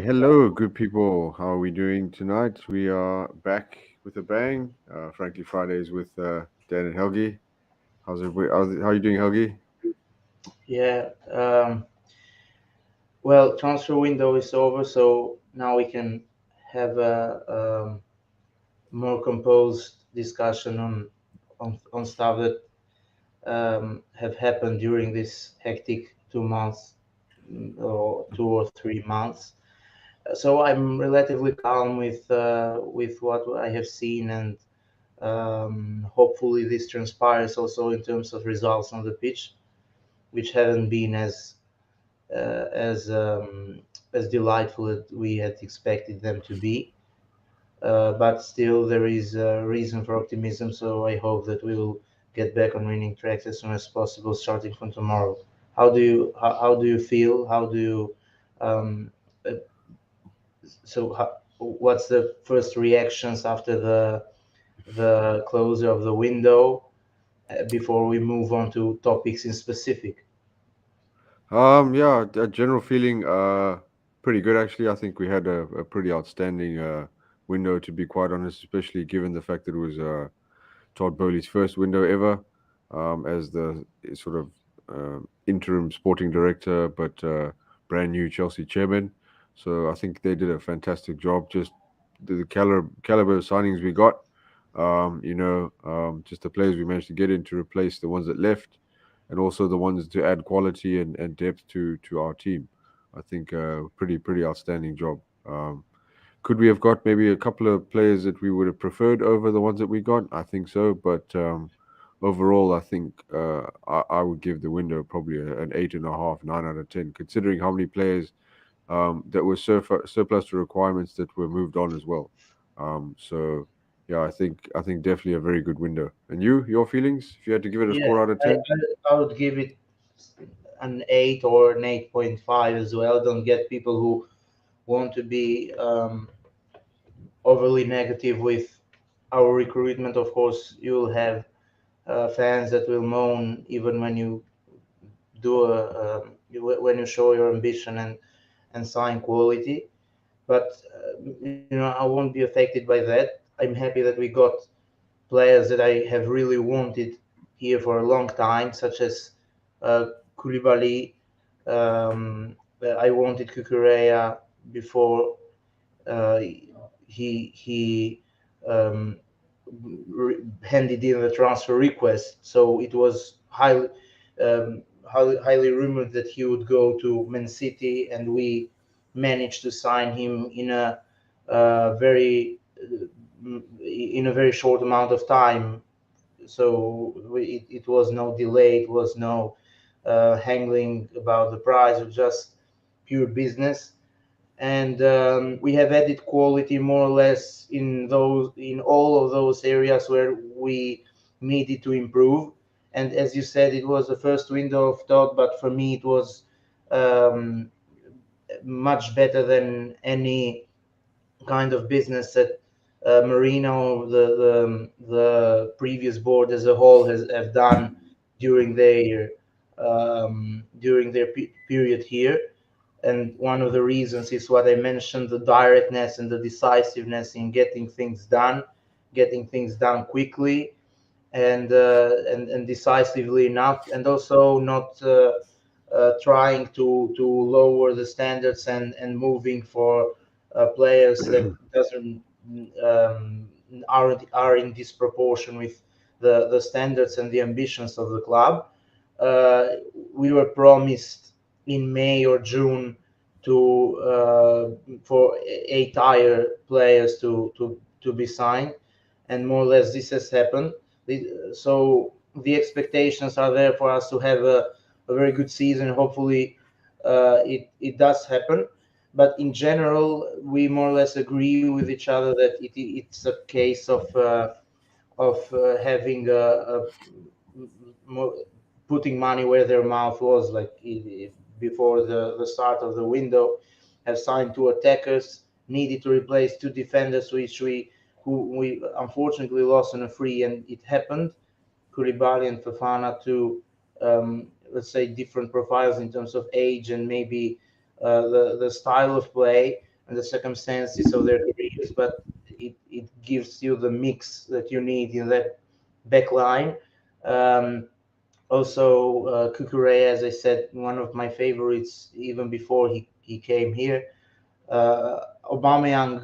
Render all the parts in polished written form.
Hello, good people. How are we doing tonight? We are back with a bang. Franky Fridays with Dan and Helgy. How's everybody? How are you doing, Helgy? Yeah, well, transfer window is over, so now we can have a more composed discussion on stuff that have happened during this hectic 2 months or 2 or 3 months. So I'm relatively calm with what I have seen, and hopefully this transpires also in terms of results on the pitch, which haven't been uh, as um, as delightful as we had expected them to be. But still, there is a reason for optimism. So I hope that we will get back on winning tracks as soon as possible, starting from tomorrow. How do you feel? How do you um, uh, what's the first reactions after the closure of the window before we move on to topics in specific? Yeah, a general feeling, pretty good actually. I think we had a pretty outstanding window, to be quite honest, especially given the fact that it was Todd Boehly's first window ever, as the sort of interim sporting director, but brand new Chelsea chairman. So I think they did a fantastic job. Just the caliber of signings we got, just the players we managed to get in to replace the ones that left, and also the ones to add quality and depth to our team. I think pretty outstanding job. Could we have got maybe a couple of players that we would have preferred over the ones that we got? I think so, but overall, I think I would give the window probably an 8.5, 9 out of 10, considering how many players that were surplus to requirements that were moved on as well. So yeah, I think definitely a very good window. And your feelings? If you had to give it a Yeah, score out of I, 10? I would give it an 8 or an 8.5 as well. Don't get people who want to be overly negative with our recruitment. Of course, you'll have fans that will moan even when you when you show your ambition and sign quality. But I won't be affected by that. I'm happy that we got players that I have really wanted here for a long time, such as uh, Koulibaly. I wanted Kukurea before uh, he um, handed in the transfer request. So it was highly rumored that he would go to Man City, and we managed to sign him very in a very short amount of time. So it was no delay, it was no haggling about the price, it was just pure business. And we have added quality more or less in all of those areas where we needed to improve. And as you said, it was the first window of thought, but for me it was um, much better than any kind of business that Marino, the previous board as a whole, has have done during their period here. And one of the reasons is what I mentioned: the directness and the decisiveness in getting things done quickly and decisively enough, and also not trying to lower the standards and moving for players that doesn't um, are in disproportion with the standards and the ambitions of the club. Uh, we were promised in May or June to for 8 higher players to be signed, and more or less this has happened. So the expectations are there for us to have a very good season. Hopefully, it does happen. But in general, we more or less agree with each other that it's a case of having putting money where their mouth was, like before the start of the window, have signed two attackers, needed to replace two defenders, who we unfortunately lost on a free, and it happened. Koulibaly and Fafana, two let's say different profiles in terms of age and maybe the style of play, and the circumstances of their careers, but it gives you the mix that you need in that back line. Um, Also, Kukurea, as I said, one of my favorites even before he came here. Aubameyang,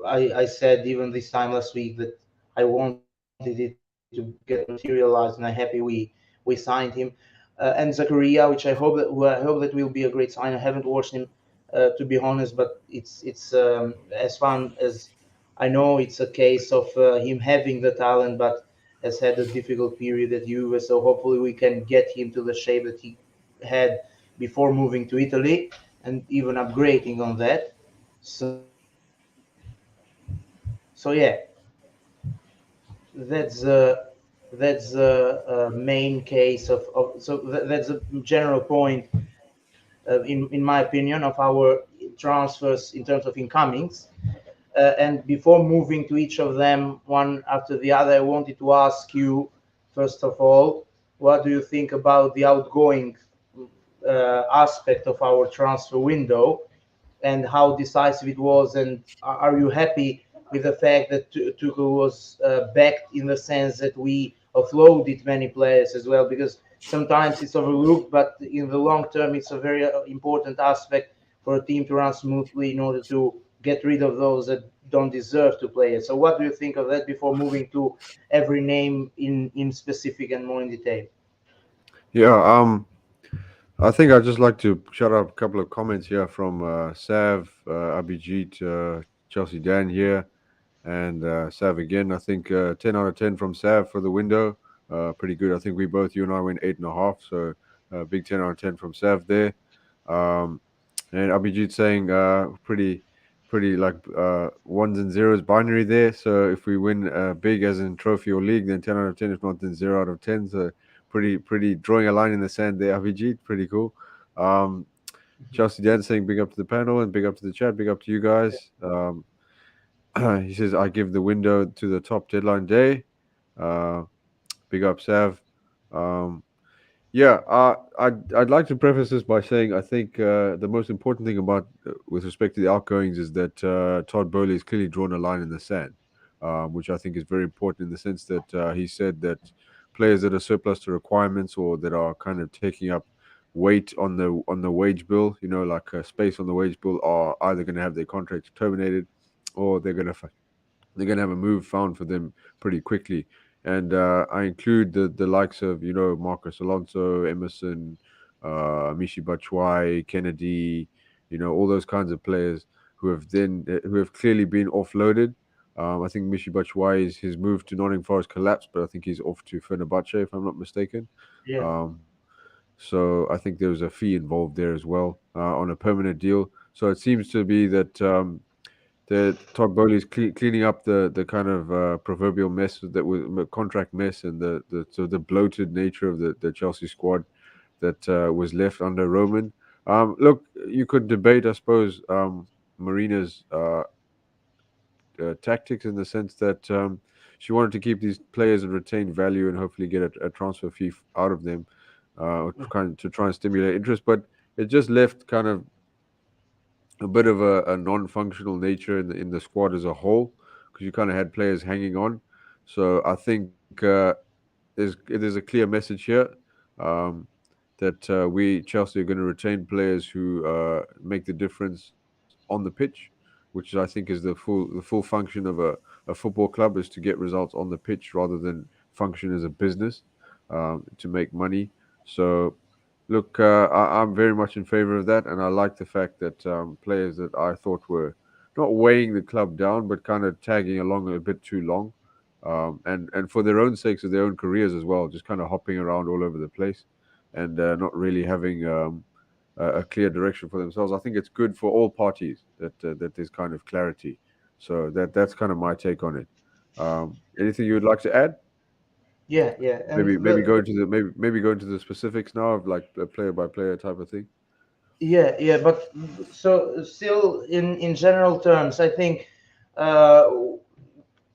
I said even this time last week that I wanted it to get materialized, and I'm happy we signed him. And Zakaria, which I hope that will be a great sign. I haven't watched him to be honest, but it's as far as I know, it's a case of him having the talent, but has had a difficult period at Juve. So hopefully we can get him to the shape that he had before moving to Italy, and even upgrading on that. So yeah, that's that's a main case of that's a general point in my opinion of our transfers in terms of incomings. And before moving to each of them one after the other, I wanted to ask you, first of all, what do you think about the outgoing aspect of our transfer window, and how decisive it was? And are you happy with the fact that Tuchel was backed, in the sense that we offloaded many players as well? Because sometimes it's overlooked, but in the long term, it's a very important aspect for a team to run smoothly in order to get rid of those that don't deserve to play it. So, what do you think of that before moving to every name in specific and more in detail? Yeah, I think I'd just like to shout out a couple of comments here from Sav, Abhijit, Chelsea Dan here, and Sav again. I think 10 out of 10 from Sav for the window. Pretty good. I think you and I went 8.5. So big 10 out of 10 from Sav there. Um, and Abhijit saying pretty like ones and zeros binary there. So if we win big as in trophy or league, then 10 out of 10. If not, then 0 out of 10. So pretty drawing a line in the sand there, Abhijit. Pretty cool. Um, Chelsea Dan saying big up to the panel and big up to the chat, big up to you guys. He says I give the window to the top deadline day. Uh, big up Sav. Um, yeah, I'd like to preface this by saying I think the most important thing about with respect to the outgoings is that Todd Boehly has clearly drawn a line in the sand, which I think is very important in the sense that he said that players that are surplus to requirements or that are kind of taking up weight on the wage bill, like space on the wage bill, are either going to have their contracts terminated or they're going to have a move found for them pretty quickly. And I include the likes of Marcus Alonso, Emerson, Mishi Batshuayi, Kennedy, all those kinds of players who have clearly been offloaded. I think Mishi Batshuayi's his move to Nottingham Forest collapsed, but I think he's off to Fenerbahce if I'm not mistaken. Yeah, Um, so I think there was a fee involved there as well on a permanent deal. So it seems to be that the Todd Bowley is cleaning up the kind of proverbial mess that was contract mess and the sort of the bloated nature of the Chelsea squad that was left under Roman. Look, you could debate, I suppose, Marina's tactics in the sense that she wanted to keep these players and retain value and hopefully get a transfer fee out of them, or to try and stimulate interest. But it just left kind of a bit of a non-functional nature in the squad as a whole because you kind of had players hanging on. So I think there's a clear message here um, that we Chelsea are going to retain players who make the difference on the pitch, which I think is the full function of a football club is to get results on the pitch rather than function as a business to make money. So look, I'm very much in favor of that, and I like the fact that players that I thought were not weighing the club down, but kind of tagging along a bit too long, and for their own sakes of their own careers as well, just kind of hopping around all over the place, and not really having a clear direction for themselves. I think it's good for all parties that there's kind of clarity. So that's kind of my take on it. Anything you would like to add? yeah, yeah. And Maybe go into the maybe go into the specifics now of like a player by player type of thing. yeah, yeah, but so still in general terms, I think uh,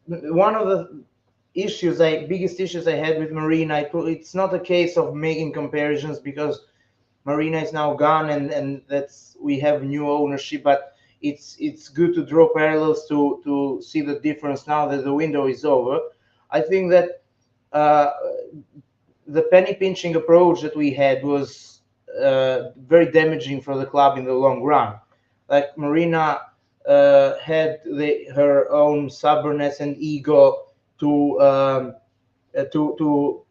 one of the biggest issues I had with Marina, it's not a case of making comparisons because Marina is now gone and that's we have new ownership, but it's good to draw parallels to see the difference now that the window is over. I think that uh, the penny pinching approach that we had was very damaging for the club in the long run. Like Marina had her own stubbornness and ego to to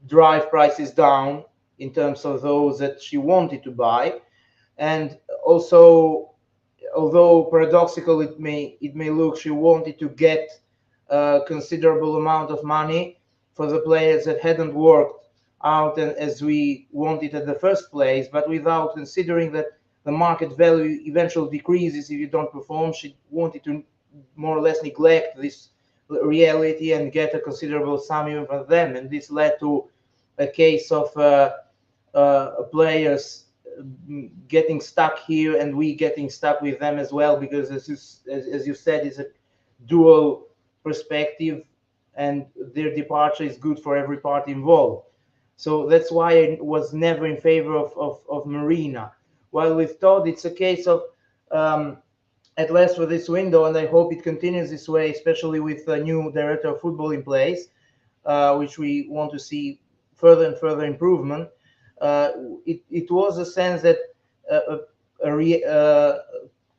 drive prices down in terms of those that she wanted to buy, and also, although paradoxical it may look, she wanted to get a considerable amount of money for the players that hadn't worked out as we wanted at the first place, but without considering that the market value eventually decreases if you don't perform. She wanted to more or less neglect this reality and get a considerable sum even from them, and this led to a case of players getting stuck here and we getting stuck with them as well, because as you said, it's a dual perspective, and their departure is good for every party involved. So that's why I was never in favor of Marina. While with Todd, it's a case of at least for this window, and I hope it continues this way, especially with the new director of football in place, which we want to see further and further improvement. Uh, it was a sense that uh,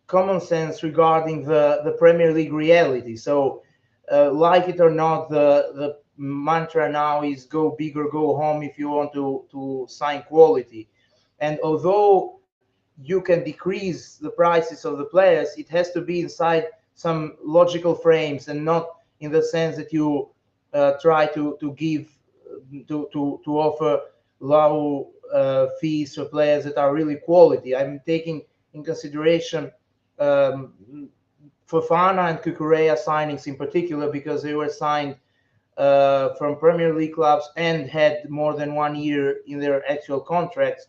common sense regarding the Premier League reality. So, like it or not, the mantra now is go big or go home if you want to sign quality. And although you can decrease the prices of the players, it has to be inside some logical frames and not in the sense that you try to give to offer low fees for players that are really quality. I'm taking in consideration um, Fofana and Kukurea signings in particular, because they were signed from Premier League clubs and had more than 1 year in their actual contracts,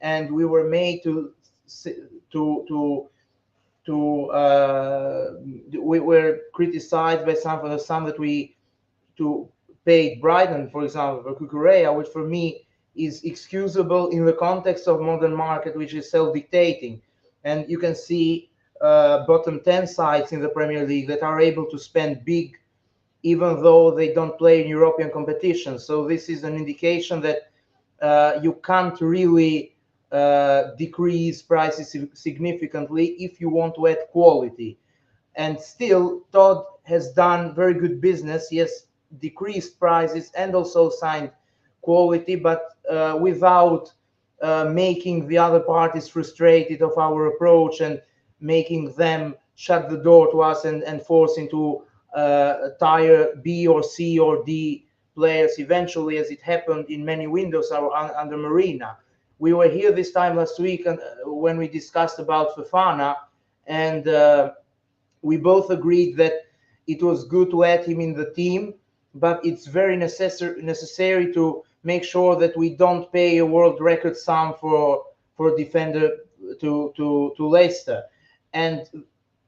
and we were made to to we were criticized by some that we to pay Brighton, for example, for Kukurea, which for me is excusable in the context of modern market, which is self-dictating. And you can see bottom 10 sides in the Premier League that are able to spend big even though they don't play in European competitions. So this is an indication that you can't really decrease prices significantly if you want to add quality. And still, Todd has done very good business. He has decreased prices and also signed quality, but without making the other parties frustrated of our approach and making them shut the door to us and force into tier B or C or D players eventually, as it happened in many windows under Marina. We were here this time last week and when we discussed about Fofana, and we both agreed that it was good to add him in the team, but it's very necessary to make sure that we don't pay a world record sum for a defender to Leicester. And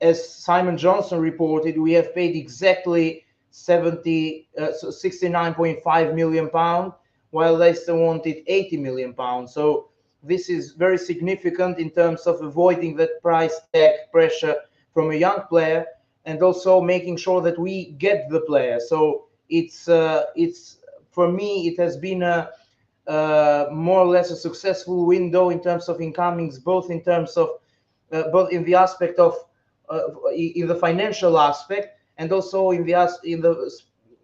as Simon Johnson reported, we have paid exactly 69.5 million pound, while Leicester wanted 80 million pounds. So this is very significant in terms of avoiding that price tag pressure from a young player, and also making sure that we get the player. So it's for me it has been a more or less a successful window in terms of incomings, both in terms of both in the aspect of in the financial aspect and also in the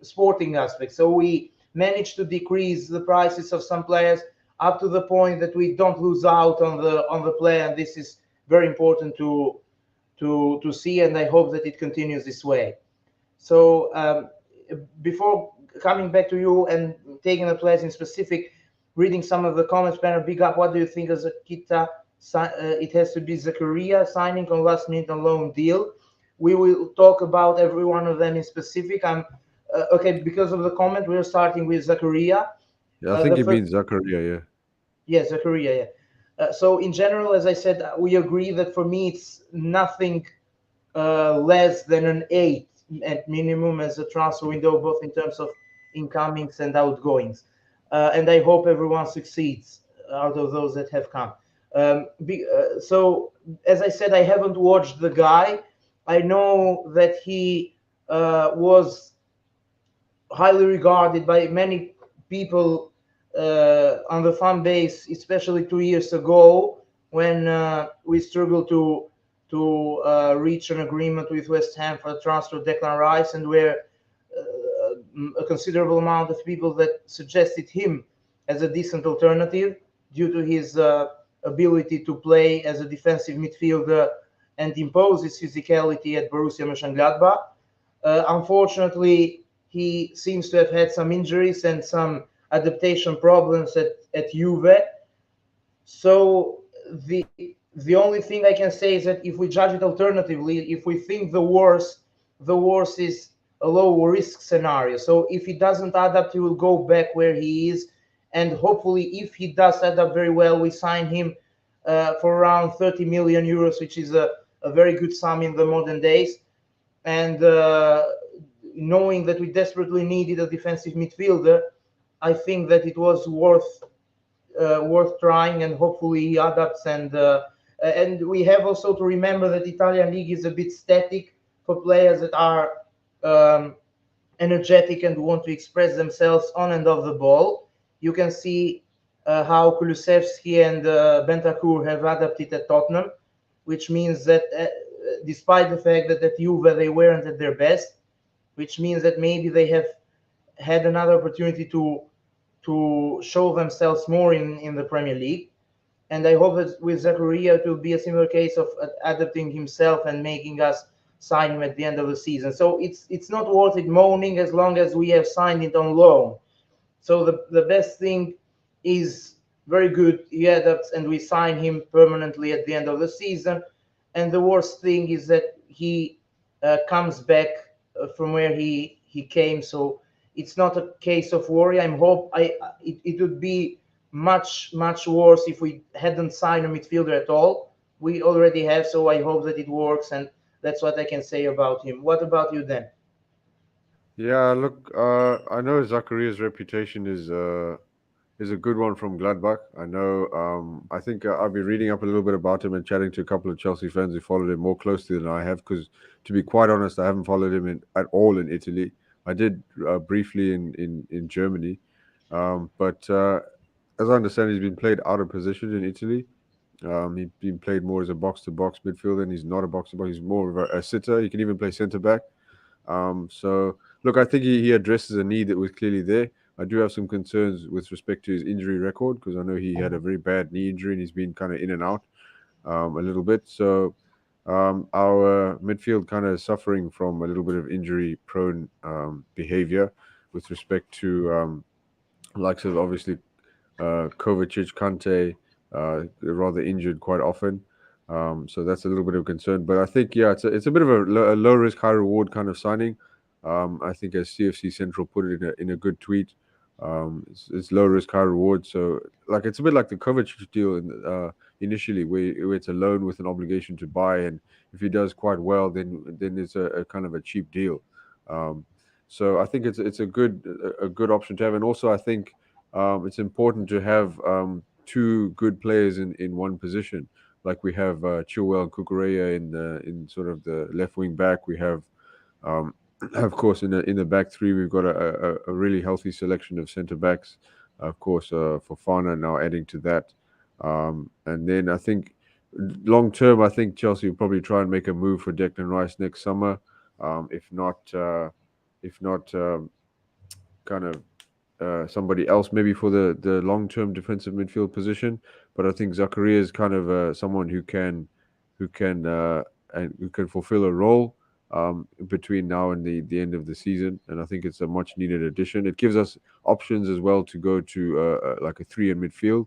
sporting aspect. So we managed to decrease the prices of some players up to the point that we don't lose out on the player, and this is very important to see, and I hope that it continues this way. So before coming back to you and taking the players in specific, reading some of the comments, Banner, big up. What do you think of Zakita? It has to be Zakaria signing on last minute on loan deal. We will talk about every one of them in specific. I'm okay because of the comment. We're starting with Zakaria. Yeah, I think The you first, mean Zakaria. Yeah. yeah, Zakaria. Yeah. So in general, as I said, we agree that for me it's nothing less than an 8 at minimum as a transfer window, both in terms of incomings and outgoings. And I hope everyone succeeds out of those that have come. So, as I said, I haven't watched the guy. I know that he was highly regarded by many people on the fan base, especially 2 years ago when we struggled to reach an agreement with West Ham for the transfer of Declan Rice, and where a considerable amount of people that suggested him as a decent alternative due to his ability to play as a defensive midfielder and impose his physicality at Borussia Mönchengladbach. Unfortunately, he seems to have had some injuries and some adaptation problems at Juve. So the only thing I can say is that if we judge it alternatively, if we think the worst is a low risk scenario. So if he doesn't adapt, he will go back where he is, and hopefully, if he does adapt very well, we sign him for around 30 million euros, which is a very good sum in the modern days. And knowing that we desperately needed a defensive midfielder, I think that it was worth trying, and hopefully he adapts. And we have also to remember that Italian league is a bit static for players that are um, energetic and want to express themselves on and off the ball. You can see how Kulusevski and Bentancur have adapted at Tottenham, which means that despite the fact that at Juve they weren't at their best, which means that maybe they have had another opportunity to show themselves more in the Premier League. And I hope that with Zakaria it will be a similar case of adapting himself and making us sign him at the end of the season. So it's not worth it moaning as long as we have signed it on loan. So the best thing is very good. He adapts and we sign him permanently at the end of the season. And the worst thing is that he comes back from where he came. So it's not a case of worry. It would be much worse if we hadn't signed a midfielder at all. We already have, so I hope that it works, and that's what I can say about him. What about you then? Yeah, look, I know Zakaria's reputation is a good one from Gladbach. I know. I think I've been reading up a little bit about him and chatting to a couple of Chelsea fans who followed him more closely than I have. Because to be quite honest, I haven't followed him at all in Italy. I did briefly in Germany, but as I understand, he's been played out of position in Italy. He's been played more as a box to box midfielder, and he's not a box to box. He's more of a sitter. He can even play centre back. So look, I think he addresses a need that was clearly there. I do have some concerns with respect to his injury record because I know he had a very bad knee injury and he's been kind of in and out a little bit. So our midfield kind of suffering from a little bit of injury prone behavior with respect to likes of obviously Kovacic, Kante, rather injured quite often. So that's a little bit of concern. But I think, yeah, it's a bit of a low risk, high reward kind of signing. I think as CFC Central put it in a good tweet, it's low risk, high reward. So like it's a bit like the Kovacic deal initially, where it's a loan with an obligation to buy, and if he does quite well, then it's a kind of a cheap deal. Um, so I think it's a good option to have, and also I think it's important to have two good players in one position. Like we have Chilwell and Kukureya in sort of the left wing back. We have, um, of course, in the back three, we've got a really healthy selection of centre backs. Of course, for Fana now adding to that, and then I think long term, I think Chelsea will probably try and make a move for Declan Rice next summer. If not, kind of somebody else maybe for the long term defensive midfield position. But I think Zakaria is kind of someone who can and who can fulfill a role between now and the end of the season. And I think it's a much needed addition. It gives us options as well to go to like a three in midfield,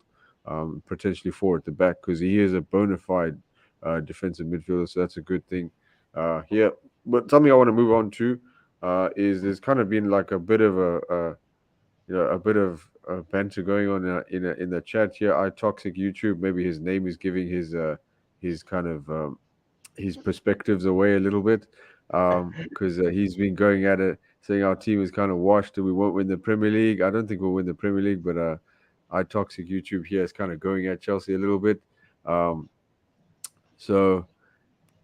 potentially four at the back because he is a bona fide defensive midfielder. So that's a good thing here. But something I want to move on to is there's kind of been like a bit of a bit of banter going on in the chat here. I toxic YouTube. Maybe his name is giving his kind of his perspectives away a little bit because he's been going at it, saying our team is kind of washed and we won't win the Premier League. I don't think we'll win the Premier League, but I toxic YouTube here is kind of going at Chelsea a little bit. Um, so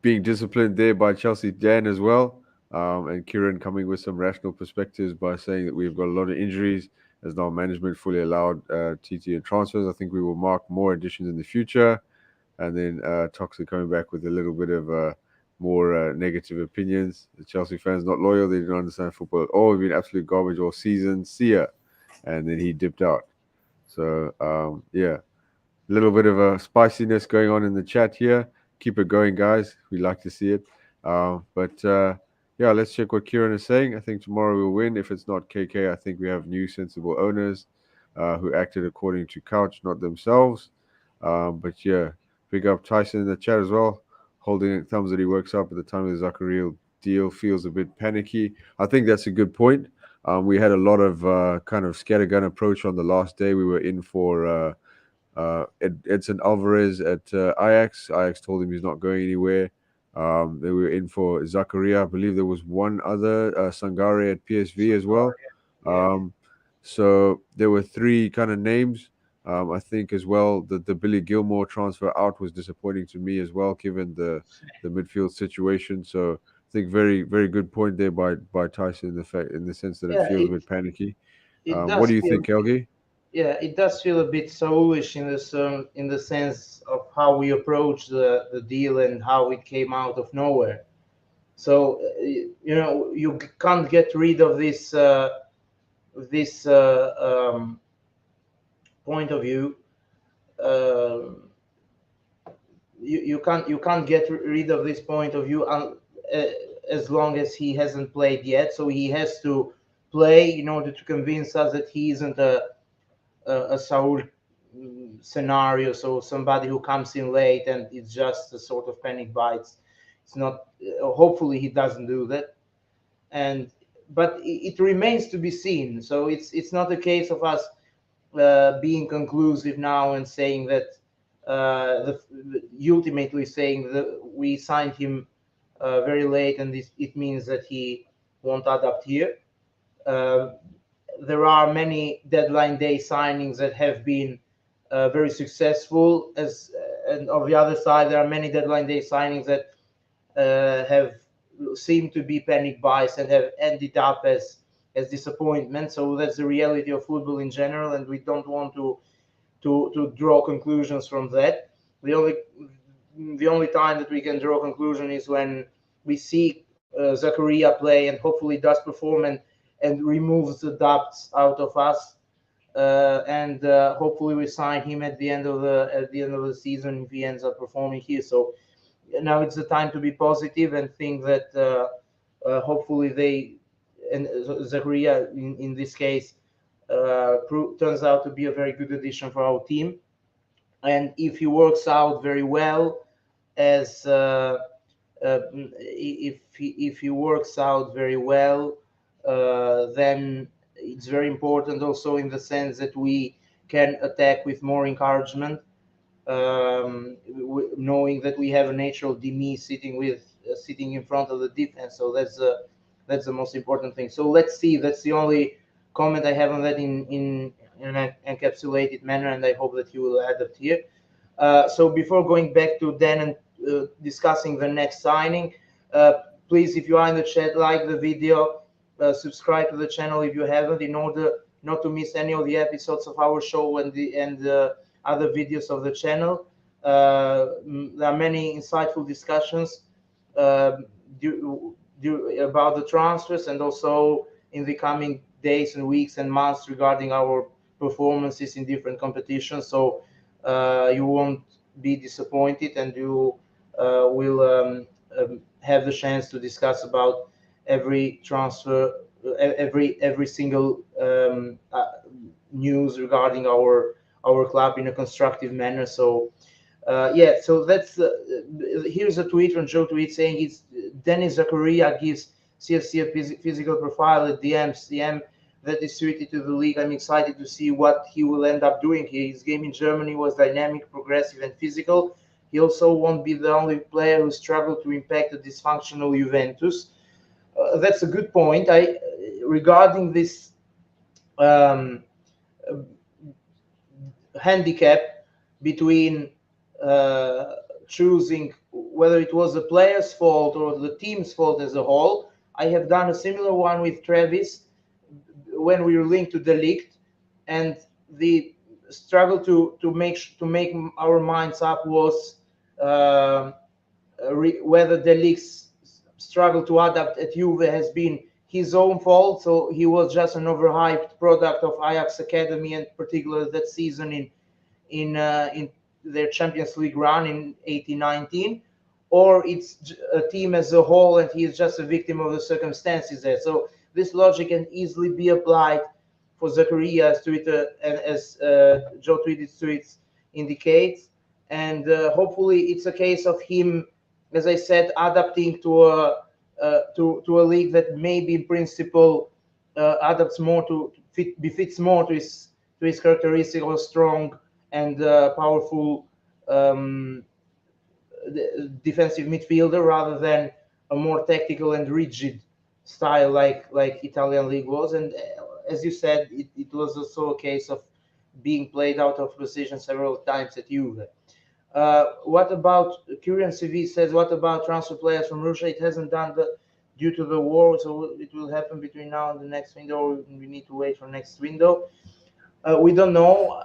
being disciplined there by Chelsea Dan as well, and Kieran coming with some rational perspectives by saying that we've got a lot of injuries as now management fully allowed TT and transfers. I think we will mark more additions in the future. And then Toxic coming back with a little bit of more negative opinions. The Chelsea fans not loyal. They don't understand football at all. We've been absolute garbage all season. See ya. And then he dipped out. So yeah, a little bit of a spiciness going on in the chat here. Keep it going, guys. We like to see it. But yeah, let's check what Kieran is saying. I think tomorrow we'll win. If it's not KK, I think we have new sensible owners who acted according to Couch, not themselves. But yeah, big up Tyson in the chat as well, holding thumbs that he works up at the time of the Zakaria deal feels a bit panicky. I think that's a good point. We had a lot of kind of scattergun approach on the last day. We were in for Edson Alvarez at Ajax. Ajax told him he's not going anywhere. They were in for Zakaria. I believe there was one other, Sangare at PSV as well. Yeah, Um, so there were three kind of names. I think as well that the Billy Gilmore transfer out was disappointing to me as well, given the midfield situation. So I think very good point there by Tyson in the fact in the sense that it yeah. feels a bit panicky. It What does do you feel think, Helgi? yeah, it does feel a bit soulish in the sense of how we approached the deal and how it came out of nowhere. So you can't get rid of this point of view. Uh, you can't get rid of this point of view as long as he hasn't played yet. So he has to play in order to convince us that he isn't a Saul scenario. So somebody who comes in late and it's just a sort of panic bites. It's not. Hopefully he doesn't do that. And but it remains to be seen. So it's not a case of us being conclusive now and saying that ultimately saying that we signed him very late and it means that he won't adapt here. Uh, there are many deadline day signings that have been very successful. And on the other side, there are many deadline day signings that have seemed to be panic buys and have ended up as disappointment. So that's the reality of football in general, and we don't want to draw conclusions from that. The only the only time that we can draw a conclusion is when we see Zakaria play and hopefully does perform and removes the doubts out of us. And hopefully we sign him at the end of the season if he ends up performing here. So now it's the time to be positive and think that hopefully they and Zakaria in this case turns out to be a very good addition for our team. And if he works out very well, as if he works out very well, then it's very important also in the sense that we can attack with more encouragement, knowing that we have a natural Demi sitting in front of the defense. So that's the most important thing. So let's see. That's the only comment I have on that in an encapsulated manner, and I hope that you will adapt here. So before going back to Dan and discussing the next signing, uh, please, if you are in the chat, like the video, subscribe to the channel if you haven't, in order not to miss any of the episodes of our show and other videos of the channel. There are many insightful discussions uh, about the transfers and also in the coming days and weeks and months regarding our performances in different competitions. So you won't be disappointed and you will have the chance to discuss about every transfer, every single news regarding our club in a constructive manner. So yeah, so that's here's a tweet from Joe Tweet saying it's Dennis Zakaria gives CFC a physical profile at the MCM that is suited to the league. I'm excited to see what he will end up doing here. His game in Germany was dynamic, progressive, and physical. He also won't be the only player who struggled to impact a dysfunctional Juventus. That's a good point. I regarding this um, handicap between uh, choosing whether it was the player's fault or the team's fault as a whole. I have done a similar one with Travis when we were linked to the league, and the struggle to make our minds up was um whether the league's struggle to adapt at Juve has been his own fault. So he was just an overhyped product of Ajax academy, and particularly that season in their Champions League run in 18-19, or it's a team as a whole and he is just a victim of the circumstances there. So this logic can easily be applied for Zakaria as Twitter and as Joe tweeted tweets indicates, and hopefully it's a case of him, as I said, adapting to a league that maybe in principle adapts more befits more to his characteristic of a strong and powerful um, defensive midfielder rather than a more tactical and rigid style like Italian league was. And as you said, it was also a case of being played out of position several times at Juve. What about Kurian CV says? What about transfer players from Russia? It hasn't done that due to the war, so it will happen between now and the next window. We need to wait for next window. We don't know.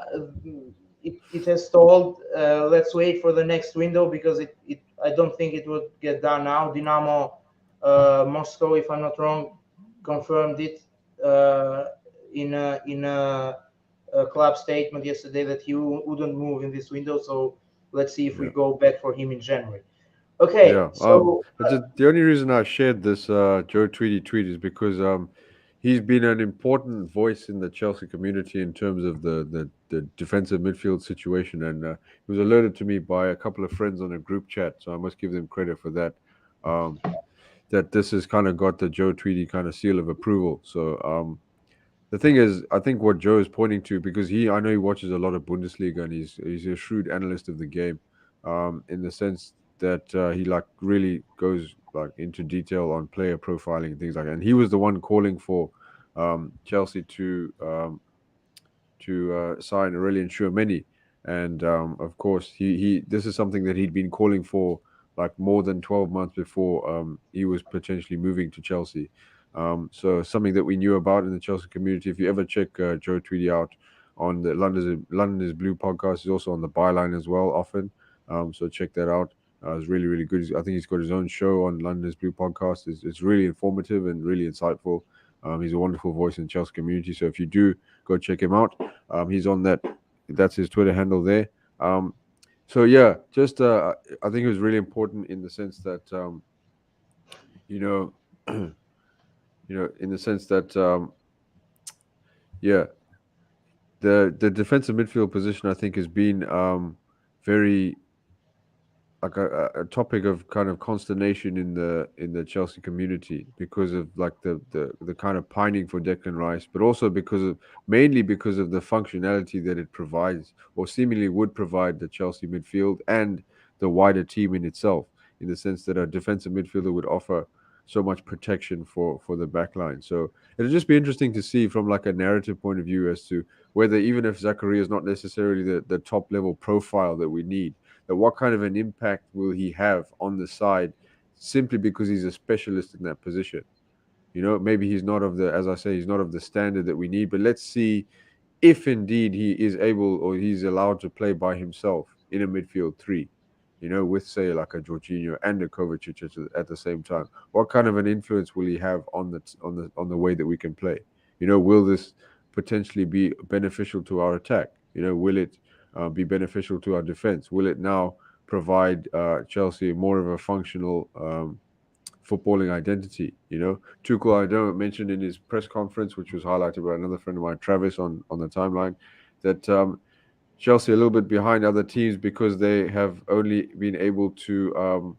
It has stalled. Let's wait for the next window because I don't think it would get done now. Dynamo Moscow, if I'm not wrong, confirmed it in a club statement yesterday that he wouldn't move in this window. So let's see if we Yeah. go back for him in January. Okay, Yeah. so The only reason I shared this Joe Tweedy tweet is because he's been an important voice in the Chelsea community in terms of the defensive midfield situation, and he was alerted to me by a couple of friends on a group chat, so I must give them credit for that. Um, that this has kind of got the Joe Tweedy kind of seal of approval. So the thing is, I think what Joe is pointing to, because I know he watches a lot of Bundesliga and he's a shrewd analyst of the game, in the sense that he like really goes like into detail on player profiling and things like that. And he was the one calling for Chelsea to sign Aurelien Tchouameni, and of course he this is something that he'd been calling for like more than 12 months before he was potentially moving to Chelsea. So something that we knew about in the Chelsea community. If you ever check Joe Tweedy out on the London is Blue podcast, he's also on the Byline as well often. So check that out. It's really really good. I think he's got his own show on London is Blue podcast. It's really informative and really insightful. He's a wonderful voice in the Chelsea community. So if you do go check him out, he's on that. That's his Twitter handle there. So yeah, just I think it was really important in the sense that you know, in the sense that yeah, the defensive midfield position I think has been very like a topic of kind of consternation in the Chelsea community because of like the kind of pining for Declan Rice, but also because of mainly because of the functionality that it provides or seemingly would provide the Chelsea midfield and the wider team in itself, in the sense that a defensive midfielder would offer so much protection for the back line. So it'll just be interesting to see from like a narrative point of view as to whether, even if Zakaria is not necessarily the top level profile that we need, that what kind of an impact will he have on the side simply because he's a specialist in that position. Maybe he's not of the, as I say, he's not of the standard that we need, but let's see if indeed he is able or he's allowed to play by himself in a midfield three, with say like a Jorginho and a Kovacic at the same time. What kind of an influence will he have on the way that we can play? Will this potentially be beneficial to our attack? Will it be beneficial to our defense? Will it now provide Chelsea more of a functional footballing identity? Tuchel, I know, mentioned in his press conference, which was highlighted by another friend of mine, Travis, on the timeline, that Chelsea are a little bit behind other teams because they have only been able to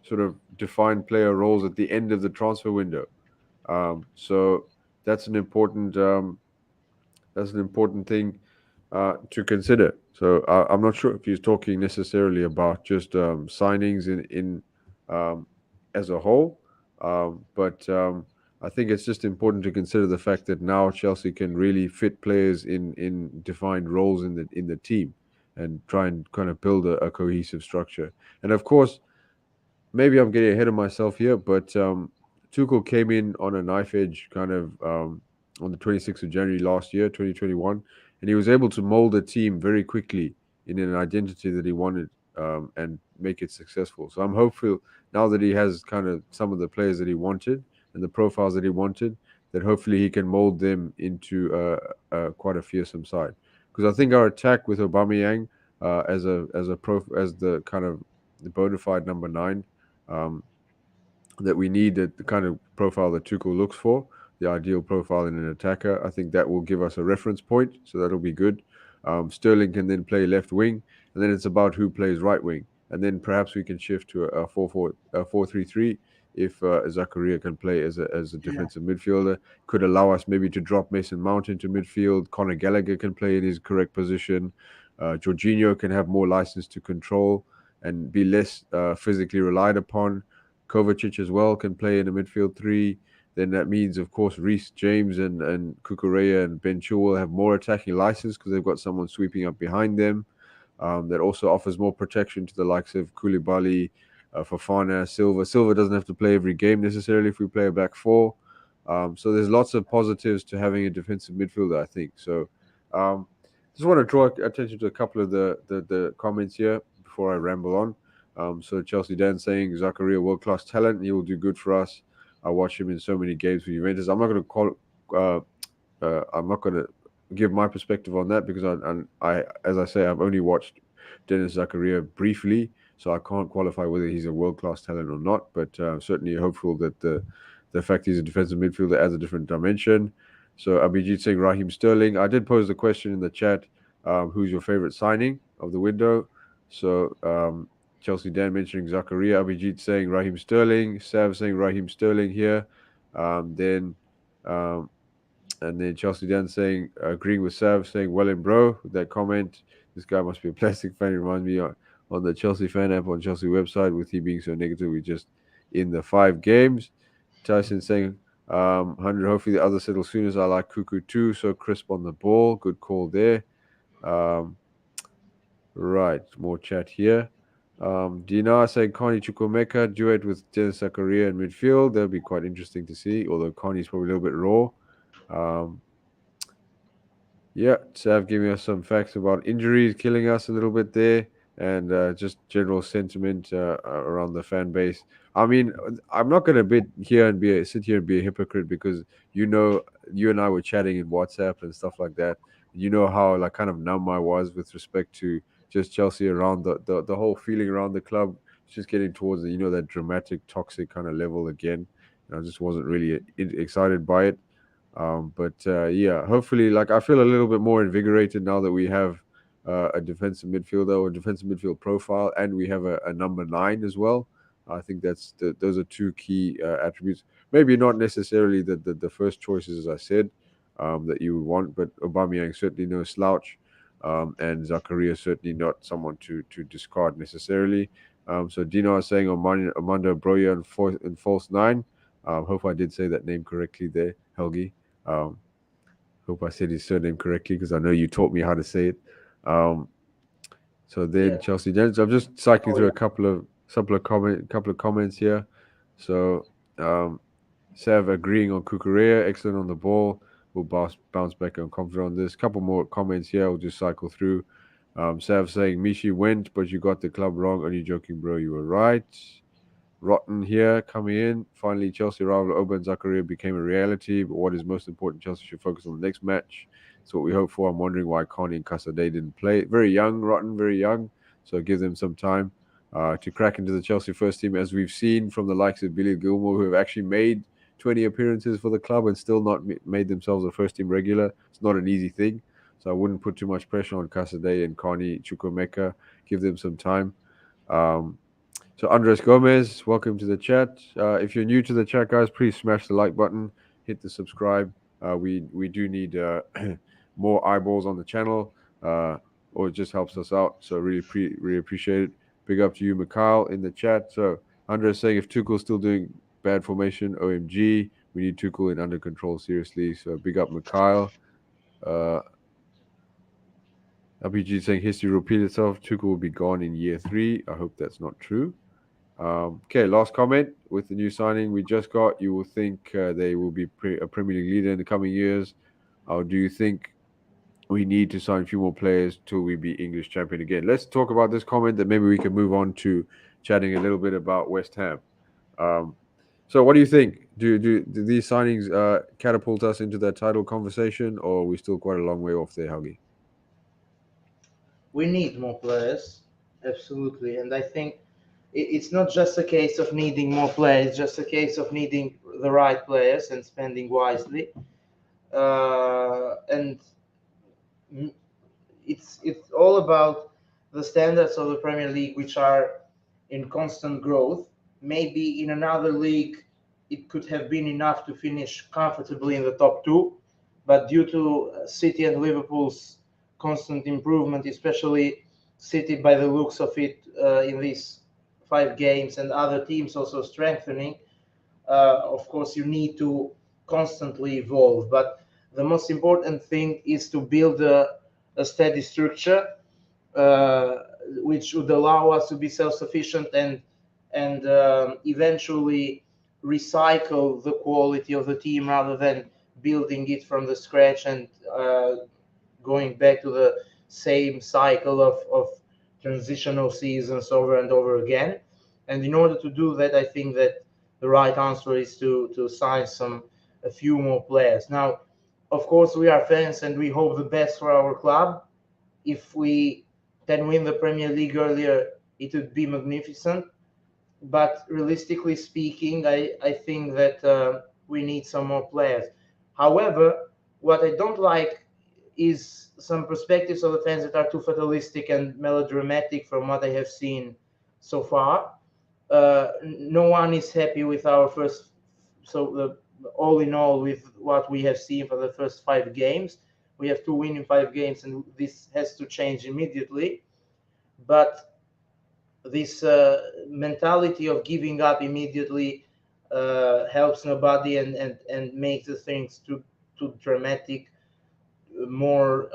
sort of define player roles at the end of the transfer window. So that's an important thing to consider. So I'm not sure if he's talking necessarily about just signings in um, as a whole, but I think it's just important to consider the fact that now Chelsea can really fit players in defined roles in the team. and try and kind of build a cohesive structure. And of course, maybe I'm getting ahead of myself here, but Tuchel came in on a knife edge kind of on the 26th of January last year, 2021, and he was able to mold a team very quickly in an identity that he wanted and make it successful. So I'm hopeful now that he has kind of some of the players that he wanted and the profiles that he wanted, that hopefully he can mold them into quite a fearsome side. Because I think our attack with Aubameyang as the kind of the bona fide number nine um, that we need the kind of profile that Tuchel looks for, the ideal profile in an attacker. I think that will give us a reference point, so that'll be good. Sterling can then play left wing, and then it's about who plays right wing, and then perhaps we can shift to a 4-3-3 if Zakaria can play as a Yeah, defensive midfielder. Could allow us maybe to drop Mason Mount into midfield. Conor Gallagher can play in his correct position. Jorginho can have more license to control and be less physically relied upon. Kovacic as well can play in a midfield three. Then that means, of course, Reece James and Kukureya and Ben Chilwell have more attacking license because they've got someone sweeping up behind them. That also offers more protection to the likes of Koulibaly, Fofana, Silva. Silva doesn't have to play every game necessarily if we play a back four. So there's lots of positives to having a defensive midfielder, I think. So just want to draw attention to a couple of the comments here before I ramble on. So Chelsea Dan saying Zakaria world class talent. He will do good for us. I watch him in so many games for Juventus. I'm not going to I'm not going to give my perspective on that because as I say, I've only watched Dennis Zakaria briefly, so I can't qualify whether he's a world class talent or not. But certainly hopeful that the fact he's a defensive midfielder adds a different dimension. So Abhijit saying Raheem Sterling. I did pose the question in the chat. Who's your favorite signing of the window? So Chelsea Dan mentioning Zakaria. Abhijit saying Raheem Sterling. Sav saying Raheem Sterling here. Then um, and then Chelsea Dan saying, agreeing with Sav, saying, well in bro, with that comment. This guy must be a plastic fan. He reminds me on the Chelsea fan app on Chelsea website, with he being so negative. We just in the 5 games. Tyson saying, 100, hopefully the other settle soon as I like Cuckoo too. So crisp on the ball. Good call there. Um, right, more chat here. Dinar saying Connie Chukwemeka duet with Dennis Zakaria in midfield. That'll be quite interesting to see, although Connie's probably a little bit raw. Um, Yeah, Sav giving us some facts about injuries killing us a little bit there, and just general sentiment around the fan base. I mean, I'm not going to sit here and be a hypocrite because you know, you and I were chatting in WhatsApp and stuff like that. You know how like kind of numb I was with respect to just Chelsea around the whole feeling around the club. It's just getting towards the, that dramatic, toxic kind of level again. And I just wasn't really excited by it. But yeah, hopefully, like I feel a little bit more invigorated now that we have a defensive midfielder or defensive midfield profile, and we have a number nine as well. I think those are two key attributes. Maybe not necessarily the first choices, as I said, that you would want, but Aubameyang certainly no slouch, and Zakaria certainly not someone to discard necessarily. So Dino is saying Armando Broya in false nine. Hope I did say that name correctly there, Helgi. Um, Hope I said his surname correctly because I know you taught me how to say it. Um, so then yeah. Chelsea Dens. I'm just cycling Oh through yeah, couple of comments here. So um, Sav agreeing on Kukurea, excellent on the ball. We'll bounce back and confident on this. Couple more comments here. We'll just cycle through. Sav saying Mishi went, but you got the club wrong. Only joking, bro. You were right. Rotten here coming in. Finally, Chelsea rival Oba and Zakaria became a reality. But what is most important, Chelsea should focus on the next match. That's what we hope for. I'm wondering why Connie and Casadei didn't play. Very young, Rotten, very young. So give them some time to crack into the Chelsea first team, as we've seen from the likes of Billy Gilmore, who have actually made 20 appearances for the club and still not made themselves a first team regular. It's not an easy thing. So I wouldn't put too much pressure on Casadei and Connie Chukwemeka. Give them some time. Um, so Andres Gomez, welcome to the chat. If you're new to the chat, guys, please smash the like button, hit the subscribe. We do need more eyeballs on the channel, or it just helps us out. So really appreciate it. Big up to you, Mikhail, in the chat. So Andres saying if Tuchel's still doing bad formation, OMG, we need Tuchel in under control seriously. So big up Mikhail. Uh, RPG saying history will repeat itself. Tuchel will be gone in year three. I hope that's not true. Okay, last comment. With the new signing we just got, you will think they will be a Premier League leader in the coming years. Or do you think we need to sign a few more players till we be English champion again? Let's talk about this comment, then maybe we can move on to chatting a little bit about West Ham. Um, so, what do you think? Do these signings catapult us into that title conversation, or are we still quite a long way off there, Huggy? We need more players, absolutely. And I think it's not just a case of needing more players, it's just a case of needing the right players and spending wisely. And it's all about the standards of the Premier League, which are in constant growth. Maybe in another league, it could have been enough to finish comfortably in the top two, but due to City and Liverpool's constant improvement, especially City by the looks of it in these 5 games, and other teams also strengthening, of course, you need to constantly evolve. But the most important thing is to build a steady structure, uh, which would allow us to be self-sufficient and eventually recycle the quality of the team rather than building it from the scratch and going back to the same cycle of transitional seasons over and over again. And in order to do that, I think that the right answer is to sign a few more players. Now, of course, we are fans and we hope the best for our club. If we can win the Premier League earlier, it would be magnificent. But realistically speaking, I think that we need some more players. However, what I don't like is some perspectives of the fans that are too fatalistic and melodramatic from what I have seen so far. No one is happy with our first, so all in all, with what we have seen for the first 5 games. We have to win in 5 games, and this has to change immediately. But this mentality of giving up immediately helps nobody and makes the things too dramatic, more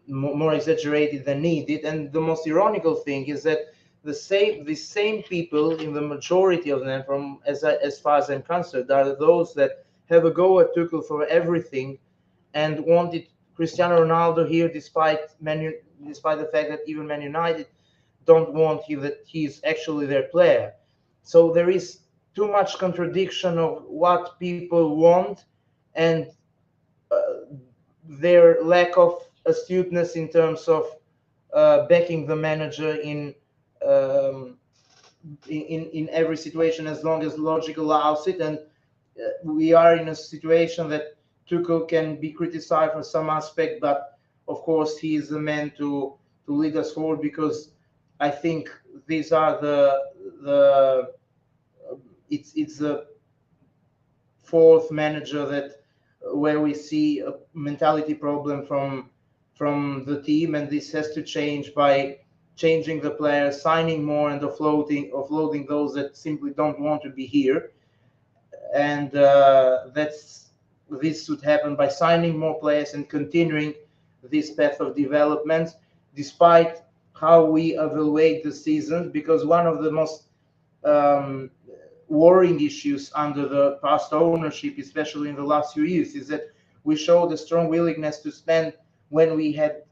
more exaggerated than needed. And the most ironical thing is that the same people, in the majority of them, from as far as I'm concerned, are those that have a go at Tuchel for everything and wanted Cristiano Ronaldo here, despite the fact that even Man United don't want that he's actually their player. So there is too much contradiction of what people want and their lack of astuteness in terms of backing the manager um, in every situation as long as logic allows it. And we are in a situation that Tuchel can be criticized for some aspect, but of course he is the man to lead us forward, because I think these are the it's the fourth manager that where we see a mentality problem from the team, and this has to change by changing the players, signing more, and offloading those that simply don't want to be here. And this should happen by signing more players and continuing this path of development, despite how we evaluate the season. Because one of the most um, worrying issues under the past ownership, especially in the last few years, is that we showed a strong willingness to spend when we had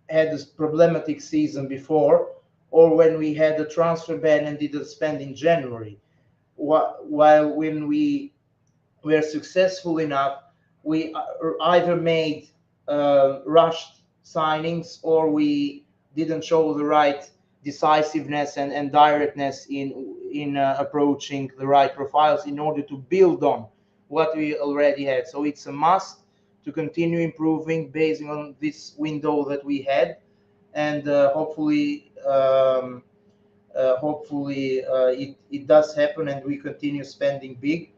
this problematic season before, or when we had a transfer ban and didn't spend in January. While when we were successful enough, we either made rushed signings, or we didn't show the right decisiveness and directness in approaching the right profiles in order to build on what we already had. So it's a must to continue improving based on this window that we had, and hopefully it does happen, and we continue spending big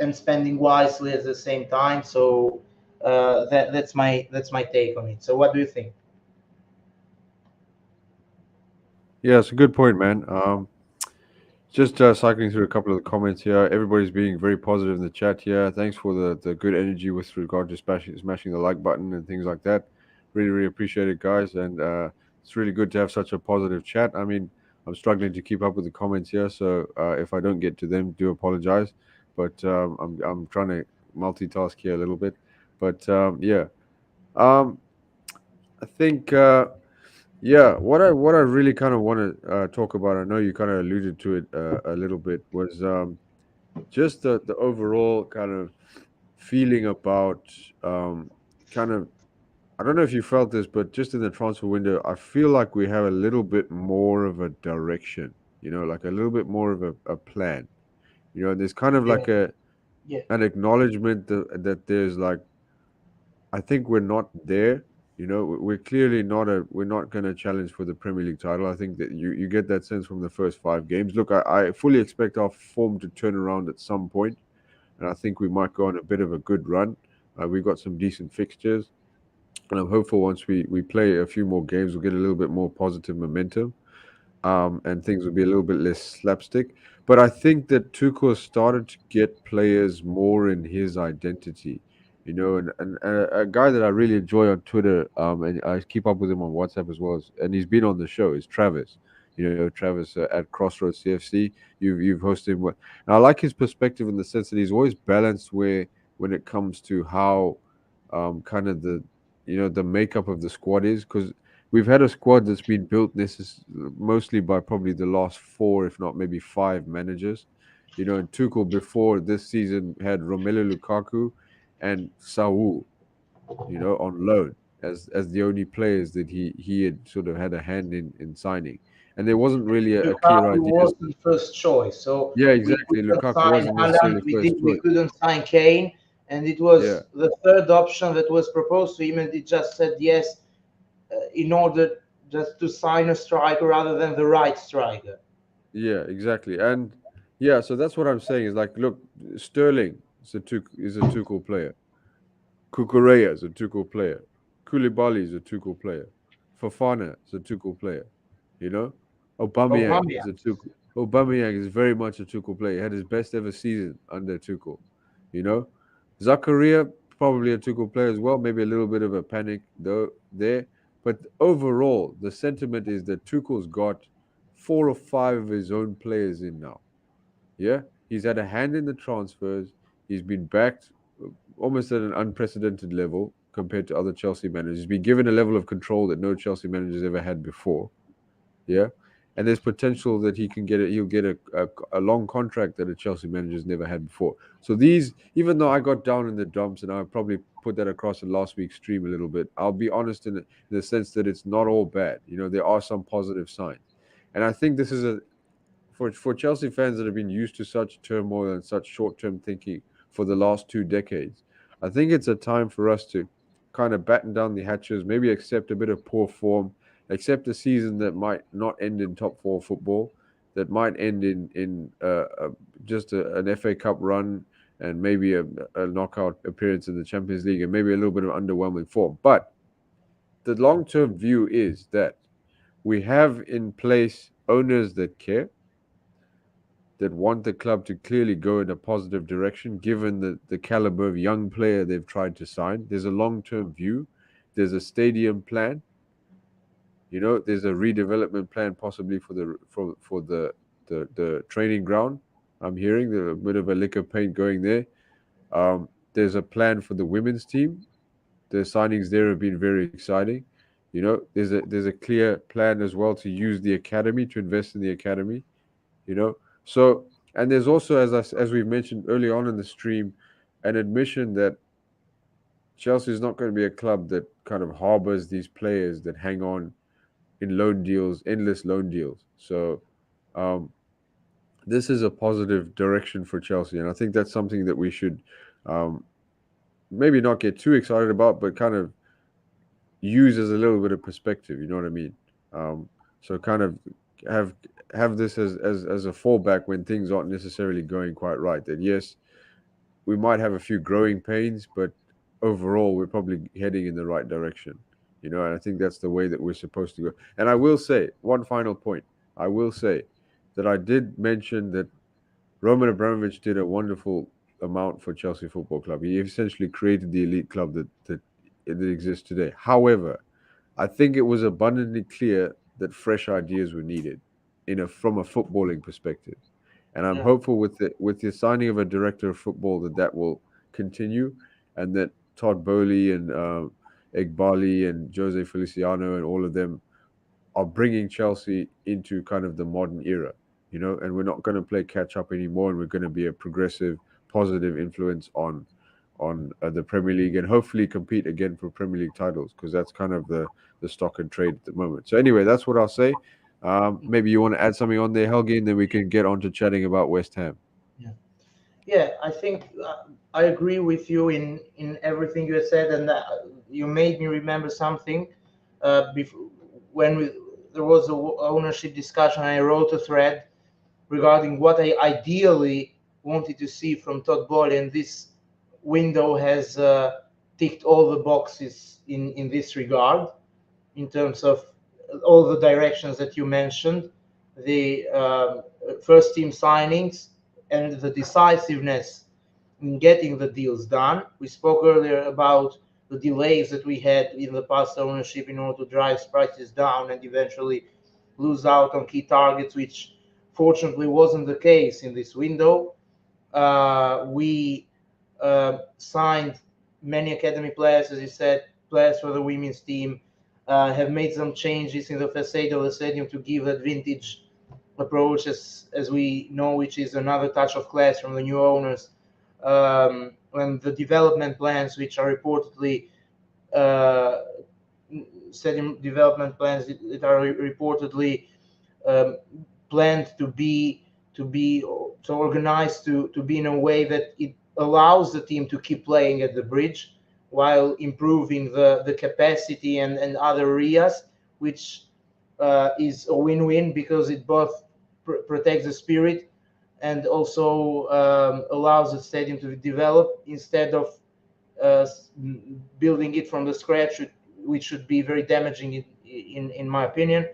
and spending wisely at the same time. So that's my take on it. So what do you think? Yeah, it's a good point, man. Just cycling through a couple of the comments here. Everybody's being very positive in the chat here. Thanks for the good energy with regard to smashing the like button and things like that. Really, really appreciate it, guys. And it's really good to have such a positive chat. I mean, I'm struggling to keep up with the comments here, so if I don't get to them, do apologize. But I'm trying to multitask here a little bit. But yeah, um, I think yeah, what I really kind of want to talk about, I know you kind of alluded to it a little bit, was just the overall kind of feeling about kind of, I don't know if you felt this, but just in the transfer window, I feel like we have a little bit more of a direction, like a little bit more of a plan. There's kind of Yeah, like a yeah. an acknowledgement that there's like, I think we're not there. We're clearly not we're not going to challenge for the Premier League title. I think that you get that sense from the first 5 games. Look, I fully expect our form to turn around at some point, and I think we might go on a bit of a good run. We've got some decent fixtures, and I'm hopeful once we play a few more games, we'll get a little bit more positive momentum, and things will be a little bit less slapstick. But I think that Tuchel has started to get players more in his identity, and a guy that I really enjoy on Twitter, and I keep up with him on WhatsApp as well, and he's been on the show, is Travis. Travis at Crossroads CFC. You've hosted him, and I like his perspective in the sense that he's always balanced where when it comes to how kind of the makeup of the squad is, because we've had a squad that's been built mostly by probably the last four, if not maybe five managers. And Tuchel before this season had Romelu Lukaku and Saul, on loan as the only players that he had sort of had a hand in signing. And there wasn't really a clear Lukaku idea as to, wasn't first choice, so yeah, we exactly. couldn't Lukaku sign wasn't necessarily Haaland. first We choice. couldn't sign Kane, and it Yeah, was the third option that was proposed to him, and he just said yes in order just to sign a striker rather than the right striker. yeah, exactly. And yeah, so that's what I'm saying is like, look, Sterling is a Tuchel player. Kukureya is a Tuchel player. Koulibaly is a Tuchel player. Fofana is a Tuchel player. You know, Aubameyang is a Aubameyang. Tuchel. Aubameyang is very much a Tuchel player. He had his best ever season under Tuchel. You know, Zakaria probably a Tuchel player as well. Maybe a little bit of a panic though there, but overall the sentiment is that Tuchel's got 4 or 5 of his own players in now. Yeah, he's had a hand in the transfers. He's been backed almost at an unprecedented level compared to other Chelsea managers. He's been given a level of control that no Chelsea manager's ever had before. Yeah, and there's potential that he can get it. He'll get a long contract that a Chelsea manager's never had before. So these, even though I got down in the dumps, and I probably put that across in last week's stream a little bit, I'll be honest in the sense that it's not all bad. There are some positive signs, and I think this is a for Chelsea fans that have been used to such turmoil and such short-term thinking for the last 2 decades. I think it's a time for us to kind of batten down the hatches, maybe accept a bit of poor form, accept a season that might not end in top four football, that might end in just an FA Cup run and maybe a knockout appearance in the Champions League and maybe a little bit of underwhelming form. But the long-term view is that we have in place owners that care, that want the club to clearly go in a positive direction, given the caliber of young player they've tried to sign. There's a long term view, there's a stadium plan, there's a redevelopment plan possibly for the training ground. I'm hearing there's a bit of a lick of paint going there. There's a plan for the women's team. The signings there have been very exciting. There's a clear plan as well to use the academy, to invest in the academy. you know so, and there's also, as we mentioned early on in the stream, an admission that Chelsea is not going to be a club that kind of harbors these players that hang on in loan deals, endless loan deals. So um, this is a positive direction for Chelsea, and I think that's something that we should um, maybe not get too excited about, but kind of use as a little bit of perspective. You know what I mean? So kind of have have this as a fallback when things aren't necessarily going quite right. That yes, we might have a few growing pains, but overall we're probably heading in the right direction. And I think that's the way that we're supposed to go. And I will say one final point. I will say that I did mention that Roman Abramovich did a wonderful amount for Chelsea Football Club. He essentially created the elite club that that exists today. However, I think it was abundantly clear that fresh ideas were needed from a footballing perspective. And I'm Yeah, hopeful with the signing of a director of football that will continue, and that Todd Boehly and Igbali and Jose Feliciano and all of them are bringing Chelsea into kind of the modern era, and we're not going to play catch up anymore, and we're going to be a progressive, positive influence on the Premier League, and hopefully compete again for Premier League titles, because that's kind of the stock and trade at the moment. So anyway, that's what I'll say. Maybe you want to add something on there, Helgi, and then we can get on to chatting about West Ham. yeah, yeah. I think I agree with you in everything you said, and you made me remember something. Before, when there was a ownership discussion, I wrote a thread regarding what I ideally wanted to see from Todd Boehly, and this window has ticked all the boxes in this regard, in terms of all the directions that you mentioned, the first team signings and the decisiveness in getting the deals done. We spoke earlier about the delays that we had in the past ownership in order to drive prices down and eventually lose out on key targets, which fortunately wasn't the case in this window. We signed many academy players, as you said, players for the women's team, have made some changes in the facade of the stadium to give that vintage approach, as we know, which is another touch of class from the new owners. And the development plans, which are reportedly uh, stadium development plans that are reportedly um, planned to organize to be in a way that it allows the team to keep playing at the bridge while improving the capacity and other areas, which is a win-win because it both protects the spirit and also allows the stadium to develop instead of uh, building it from the scratch, which should be very damaging in my opinion,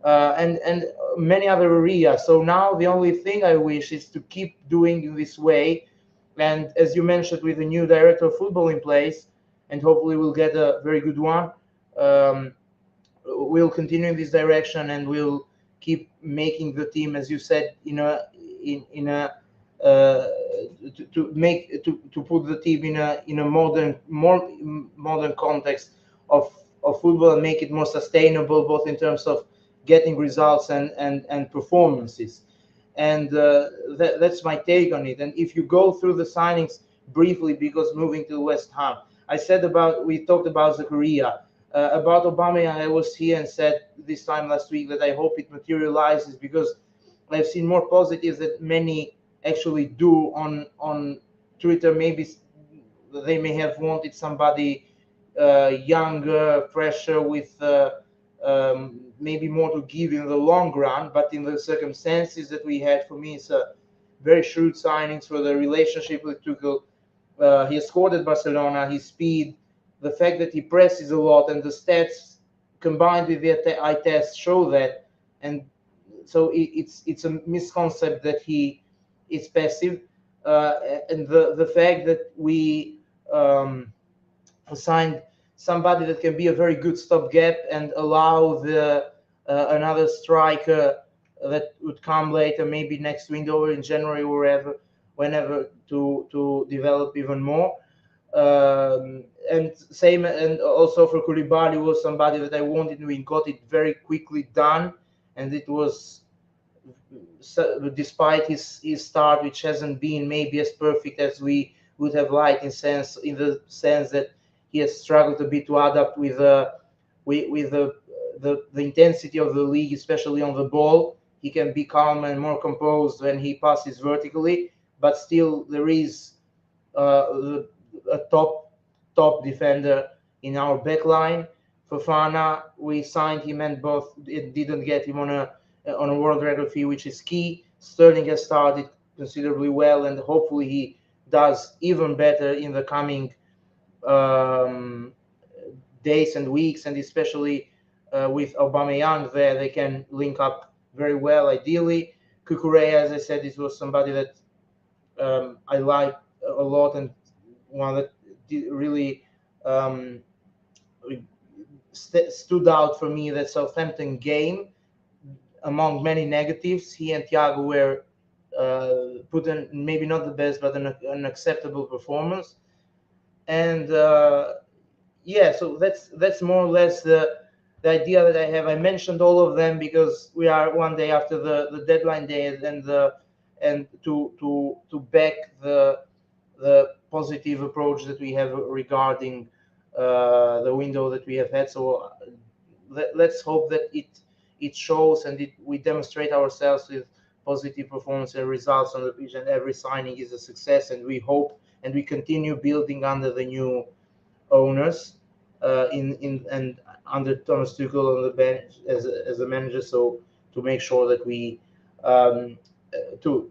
and many other areas. So now the only thing I wish is to keep doing in this way, and as you mentioned, with the new director of football in place, and hopefully we'll get a very good one. Um, we'll continue in this direction, and we'll keep making the team, as you said, in a uh, to put the team in a more modern context of football, and make it more sustainable, both in terms of getting results and performances. And that's my take on it. And if you go through the signings briefly, because moving to West Ham, we talked about Zakaria. About Obama, I was here and said this time last week that I hope it materializes, because I've seen more positives that many actually do on Twitter. Maybe they may have wanted somebody younger, fresher, with maybe more to give in the long run. But in the circumstances that we had, for me, it's a very shrewd signings for the relationship with Tuchel. He has scored at Barcelona. His speed, the fact that he presses a lot, and the stats combined with the eye test show that. And so it's a misconcept that he is passive, and the fact that we signed somebody that can be a very good stopgap and allow the another striker that would come later, maybe next window or in January or whenever, to develop even more. And same, and also for Koulibaly was somebody that I wanted. We got it very quickly done, and it was, so, despite his start, which hasn't been maybe as perfect as we would have liked, in the sense that he has struggled a bit to adapt with the intensity of the league, especially on the ball. He can be calm and more composed when he passes vertically, but still there is a top defender in our back line. Fofana, we signed him and both didn't get him on a world record fee, which is key. Sterling has started considerably well, and hopefully he does even better in the coming um, days and weeks, and especially with Aubameyang there, they can link up very well. Ideally, Kukurea, as I said, this was somebody that I like a lot, and one that really um, stood out for me that Southampton game. Among many negatives, he and Thiago were put in maybe not the best, but an acceptable performance. And yeah, so that's more or less the idea that I have. I mentioned all of them because we are one day after the deadline day, and to back the positive approach that we have regarding the window that we have had. So let's hope that it shows, and we demonstrate ourselves with positive performance and results on the pitch, and every signing is a success. And we hope and we continue building under the new owners in and under Thomas Tuchel on the bench as a manager. So to make sure that we to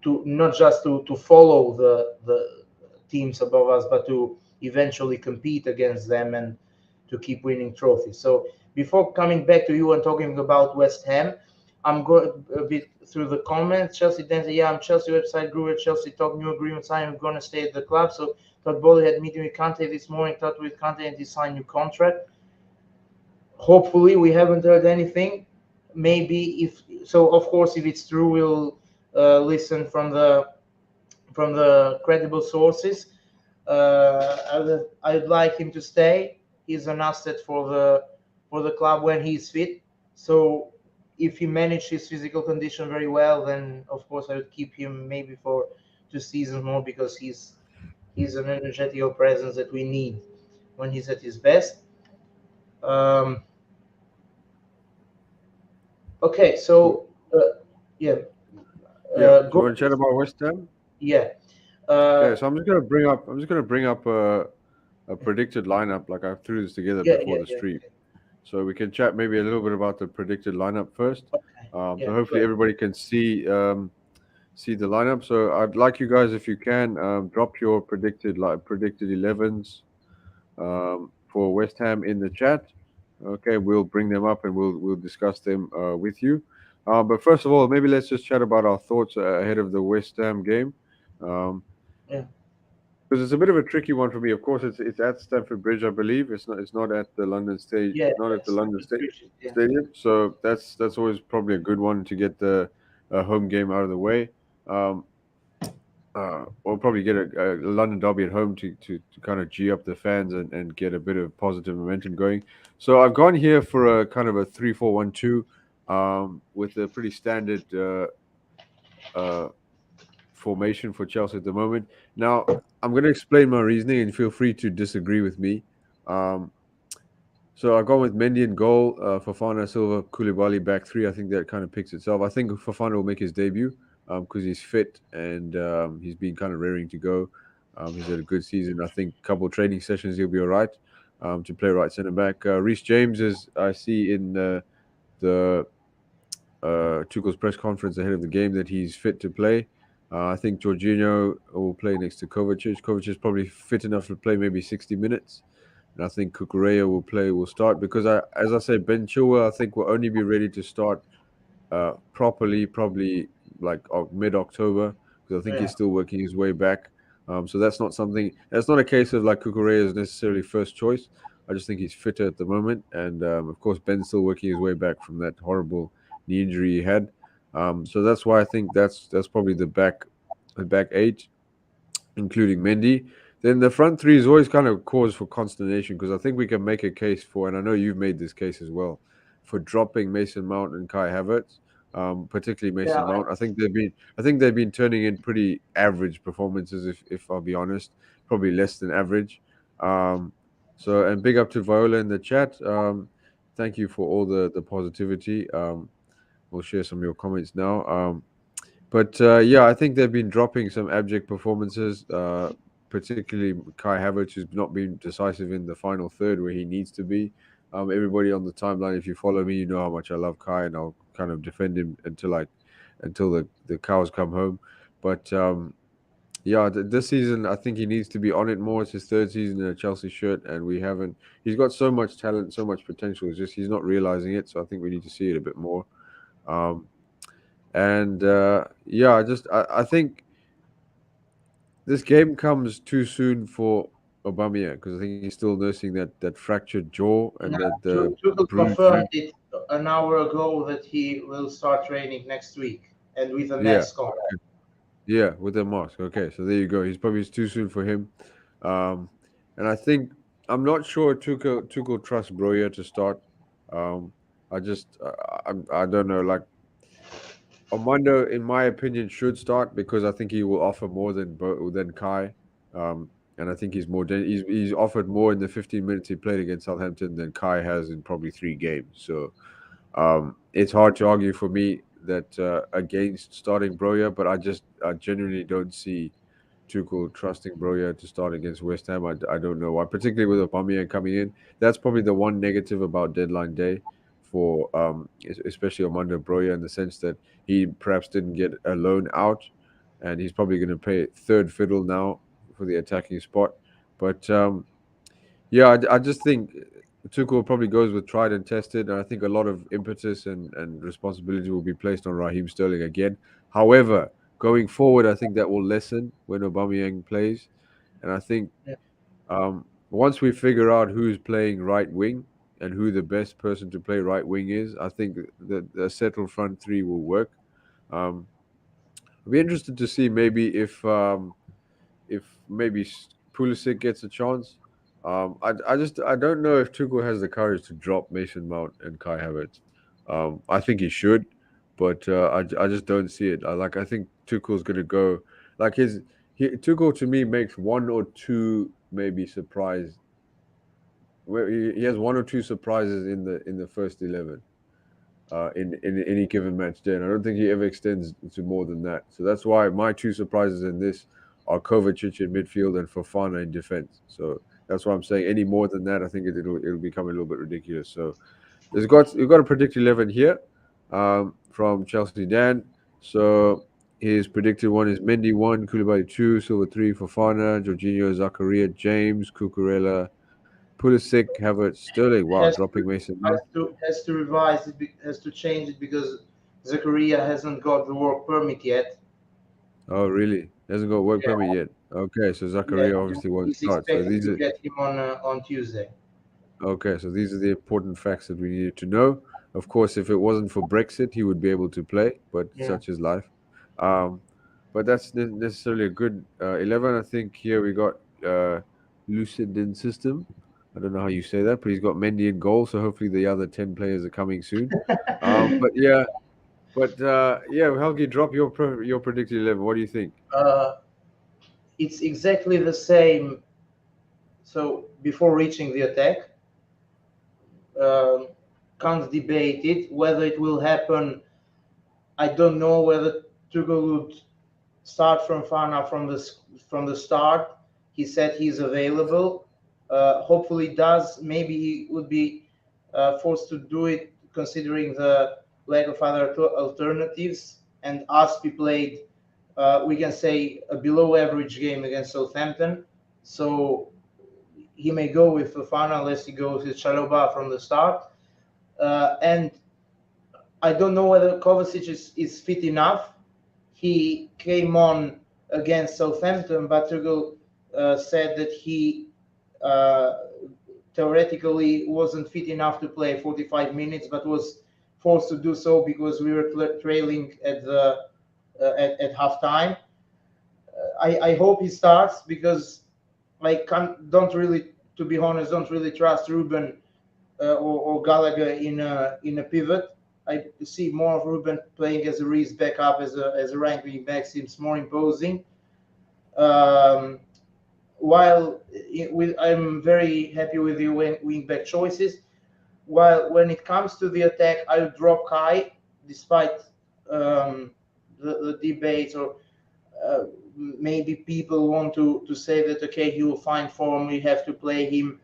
to not just to follow the teams above us, but to eventually compete against them and to keep winning trophies. So before coming back to you and talking about West Ham, I'm going a bit through the comments. Chelsea Dan said, yeah, I'm Chelsea website grew at Chelsea talk new agreements. I am going to stay at the club. So Todd Boehly had meeting with Kante this morning, talked with Kante and he signed new contract. Hopefully, we haven't heard anything. Maybe if so, of course, if it's true, we'll listen from the credible sources. I'd like him to stay. He's an asset for the club when he's fit. So if he managed his physical condition very well, then of course I would keep him maybe for 2 seasons more because he's an energetical presence that we need when he's at his best. Um, okay, so yeah, Yeah. So you go want to chat about West Ham? yeah. Okay. Uh, So I'm just gonna bring up a predicted lineup. Like I threw this together yeah, before yeah, the yeah. stream, so we can chat maybe a little bit about the predicted lineup first. Okay, So yeah, hopefully good. everybody can see the lineup. So I'd like you guys, if you can, drop your predicted 11s for West Ham in the chat. Okay, we'll bring them up and we'll discuss them with you. But first of all, maybe let's just chat about our thoughts ahead of the West Ham game. Um, Yeah, because it's a bit of a tricky one for me. Of course, it's at Stamford Bridge, I believe. It's not at the London stage, yeah, not at the that's London yeah, Stadium. So that's always probably a good one to get the home game out of the way. Um, we'll probably get a London derby at home to kind of g up the fans and get a bit of positive momentum going. So I've gone here for a kind of a 3-4-1-2, with a pretty standard uh, formation for Chelsea at the moment. Now I'm going to explain my reasoning, and feel free to disagree with me. Um, so I've gone with Mendy in goal, Fofana, Silva, Koulibaly back three. I think that kind of picks itself. I think Fofana will make his debut because he's fit and he's been kind of raring to go. He's had a good season. I think a couple of training sessions he'll be all right to play right centre back. Reece James, is I see in the Tuchel's press conference ahead of the game, that he's fit to play. I think Jorginho will play next to Kovacic. Kovacic is probably fit enough to play maybe 60 minutes. And I think Kukurea will start because as I said, Ben Chilwell, I think will only be ready to start properly probably like mid October, because I think yeah, he's still working his way back. So that's not something. That's not a case of like Kukurea is necessarily first choice. I just think he's fitter at the moment, and of course Ben's still working his way back from that horrible knee injury he had. So that's why I think that's probably the back eight, including Mendy. Then the front three is always kind of cause for consternation, because I think we can make a case for, and I know you've made this case as well, for dropping Mason Mount and Kai Havertz, particularly yeah. Mason Mount. I think they've been turning in pretty average performances, if I'll be honest, probably less than average. Um, and big up to Viola in the chat. Thank you for all the positivity. We'll share some of your comments now. But yeah, I think they've been dropping some abject performances, particularly Kai Havertz, who's not been decisive in the final third where he needs to be. Everybody on the timeline, if you follow me, you know how much I love Kai, and I'll kind of defend him until the cows come home. But yeah, this season I think he needs to be on it more. It's his third season in a Chelsea shirt, and we haven't. He's got so much talent, so much potential. It's just he's not realizing it. So I think we need to see it a bit more. Um, and yeah, I think this game comes too soon for. Aubameyang, because I think he's still nursing that fractured jaw and Now, the Tuchel bruised confirmed rib. it an hour ago that he will start training next week and with a Yeah, mask on. yeah, with the mask. Okay, so there you go. He's probably it's too soon for him. Um, and I think I'm not sure Tuchel trusts Broja to start. Um, I just I don't know. Like Armando, in my opinion, should start because I think he will offer more than Kai. And I think he's offered more in the 15 minutes he played against Southampton than Kai has in probably 3 games. So it's hard to argue for me that against starting Broja, but I genuinely don't see Tuchel trusting Broja to start against West Ham. I don't know why, particularly with Aubameyang coming in. That's probably the one negative about deadline day for especially Armando Broja in the sense that he perhaps didn't get a loan out, and he's probably going to play third fiddle now for the attacking spot. But yeah, I just think Tuchel probably goes with tried and tested, and I think a lot of impetus and responsibility will be placed on Raheem Sterling again. However, going forward, I think that will lessen when Aubameyang plays, and I think Yeah. once we figure out who's playing right wing and who the best person to play right wing is, I think that the settled front three will work. Um, I'll be interested to see maybe if maybe Pulisic gets a chance. I don't know if Tuchel has the courage to drop Mason Mount and Kai Havertz. I think he should, but I just don't see it. I think Tuchel's gonna go like Tuchel to me makes one or two maybe surprise. Where he has one or two surprises in the first 11 in any given match day. And I don't think he ever extends to more than that. So that's why my two surprises in this are Kovacic in midfield and Fofana in defense. So that's why I'm saying any more than that, I think it'll become a little bit ridiculous. So we've got a predict 11 here from Chelsea Dan. So his predicted one is Mendy 1, Koulibaly 2, Silva 3, Fofana, Jorginho, Zakaria, James, Cucurella, Pulisic, Havertz, Sterling. Wow, Has to dropping Mason Mount. has to revise it, has to change it because Zakaria hasn't got the work permit yet. Oh, really? Hasn't got work Yeah, permit yet. Okay, so yeah, Zakaria obviously won't he's start. So expected these to are get him on Tuesday. okay. So these are the important facts that we needed to know. Of course, if it wasn't for Brexit, he would be able to play, but Yeah. such is life. Um, but that's necessarily a good 11. I think here we got Lucidin system. I don't know how you say that, but he's got Mendy in goal. So hopefully the other 10 players are coming soon. But yeah, yeah, Helgi, drop your predicted 11. What do you think? Uh, it's exactly the same. So before reaching the attack, um, can't debate it. Whether it will happen, I don't know. Whether Tuchel would start from Fana from the start. He said he's available. Hopefully, does. Maybe he would be forced to do it considering the lack of other alternatives. And Aspi played, we can say, a below average game against Southampton. So he may go with Fofana unless he goes with Chaloba from the start. And I don't know whether Kovacic is fit enough. He came on against Southampton, but Tuchel said that he uh, theoretically wasn't fit enough to play 45 minutes, but was forced to do so because we were trailing at halftime. I hope he starts because don't really, to be honest, don't really trust Ruben or Gallagher in a pivot. I see more of Ruben playing as a Reese backup as a right wing back seems more imposing. Um, while I'm very happy with the wing back choices. While when it comes to the attack, I'll drop Kai despite the debates or uh, maybe people want to say that okay he will find form we have to play him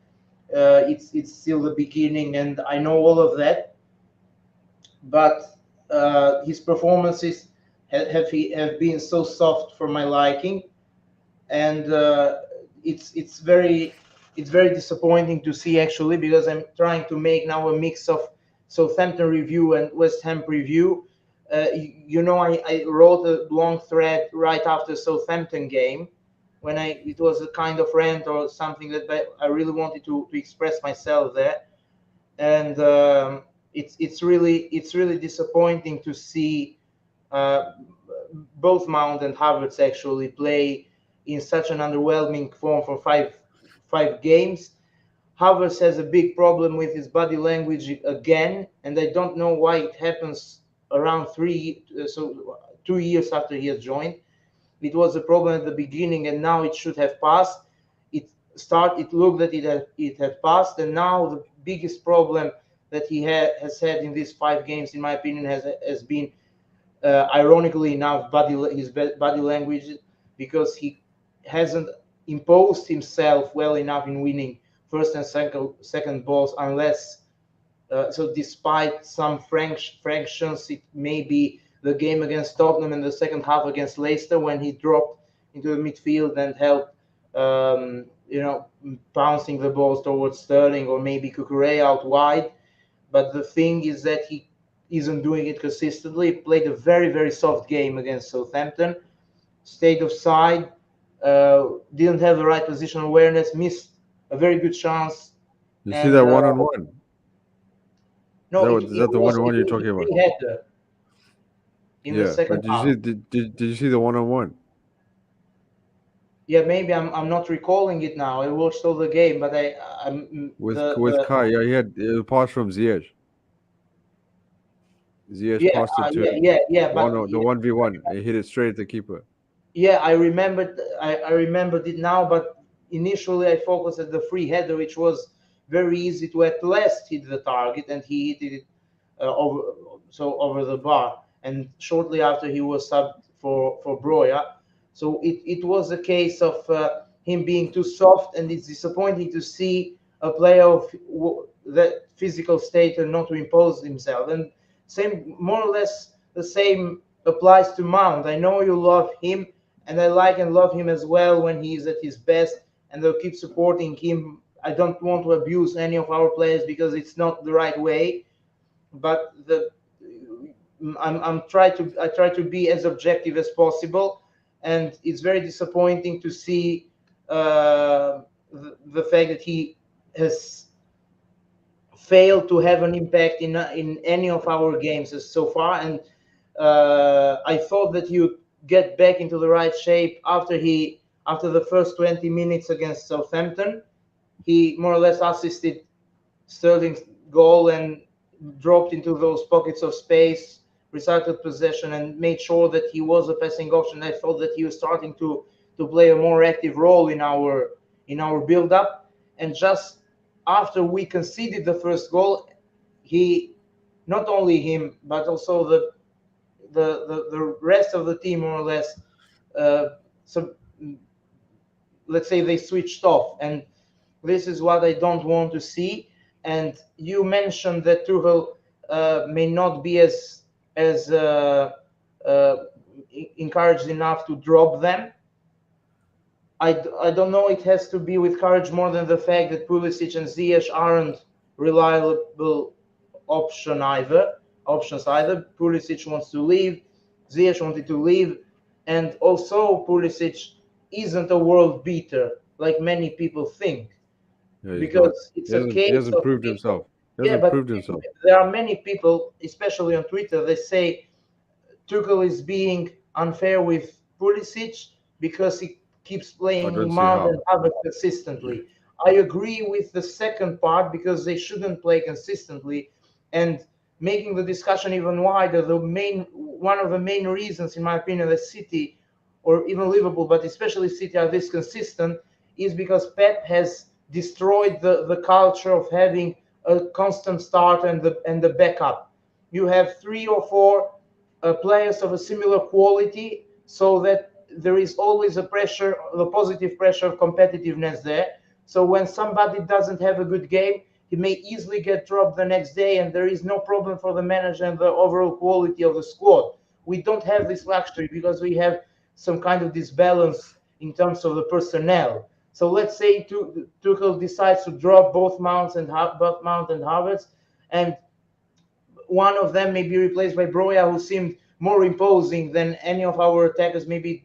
it's still the beginning and I know all of that but his performances have been so soft for my liking and it's very disappointing to see actually because I'm trying to make now a mix of Southampton review and West Ham review. I wrote a long thread right after Southampton game when it was a kind of rant or something that I really wanted to express myself there. And it's really disappointing to see uh, both Mount and Havertz actually play in such an underwhelming form for five games. Havertz has a big problem with his body language again, and I don't know why it happens around 2 years after he has joined. It was a problem at the beginning, and now it should have passed. It looked that it had passed, and now the biggest problem that has had in these 5 games, in my opinion, has been, ironically enough, his body language, because he hasn't imposed himself well enough in winning first and second balls, unless so despite some fractions, it may be the game against Tottenham in the second half against Leicester, when he dropped into the midfield and helped, bouncing the balls towards Sterling or maybe Cucurella out wide. But the thing is that he isn't doing it consistently. He played a very, very soft game against Southampton, stayed offside, didn't have the right positional awareness, missed a very good chance. You see And that one on one? no, it, Is it that the one was on it one you're was a talking about? free header in the Yeah, second but did you half. see did you see the one on one Yeah, maybe I'm not recalling it now. I watched all the game, but I'm with the Kai? Yeah, he had a pass from Ziyech. Ziyech yeah, passed it to yeah, him. yeah, yeah, but The 1v1. He hit it straight at the keeper. yeah, I remembered it now, but initially I focused at the free header, which was very easy to at last hit the target, and he hit it over the bar. And shortly after, he was subbed for Broya. So it was a case of him being too soft, and it's disappointing to see a player of that physical state and not to impose himself. And same, more or less, the same applies to Mount. I know you love him, and I like and love him as well when he is at his best, and they'll keep supporting him. I don't want to abuse any of our players because it's not the right way, but I try to be as objective as possible, and it's very disappointing to see the fact that he has failed to have an impact in any of our games so far. And I thought that he would get back into the right shape after the first 20 minutes against Southampton. He more or less assisted Sterling's goal and dropped into those pockets of space, recycled possession, and made sure that he was a passing option. I thought that he was starting to play a more active role in our build up. And just after we conceded the first goal, he, not only him but also the rest of the team, more or less, uh, so let's say they switched off, and this is what I don't want to see. And you mentioned that Tuchel may not be as encouraged enough to drop them. I don't know. It has to be with courage more than the fact that Pulisic and Ziyech aren't reliable options either. Pulisic wants to leave, Ziyech wanted to leave, and also Pulisic isn't a world beater like many people think, Yeah, he's not. because it's a He case hasn't of proved himself. people. He Yeah, hasn't but proved himself. there are many people, especially on Twitter, they say Tuchel is being unfair with Pulisic because he keeps I playing don't see Mount and how. Havertz consistently. I agree with the second part because they shouldn't play consistently. And making the discussion even wider, one of the main reasons, in my opinion, that City or even Liverpool, but especially City, are this consistent is because Pep has destroyed the culture of having a constant start and the backup. You have three or four players of a similar quality, so that there is always a pressure, the positive pressure of competitiveness there. So when somebody doesn't have a good game, he may easily get dropped the next day, and there is no problem for the manager and the overall quality of the squad. We don't have this luxury because we have some kind of disbalance in terms of the personnel. So let's say Tuchel decides to drop both Mount and Havertz, and one of them may be replaced by Broya, who seemed more imposing than any of our attackers maybe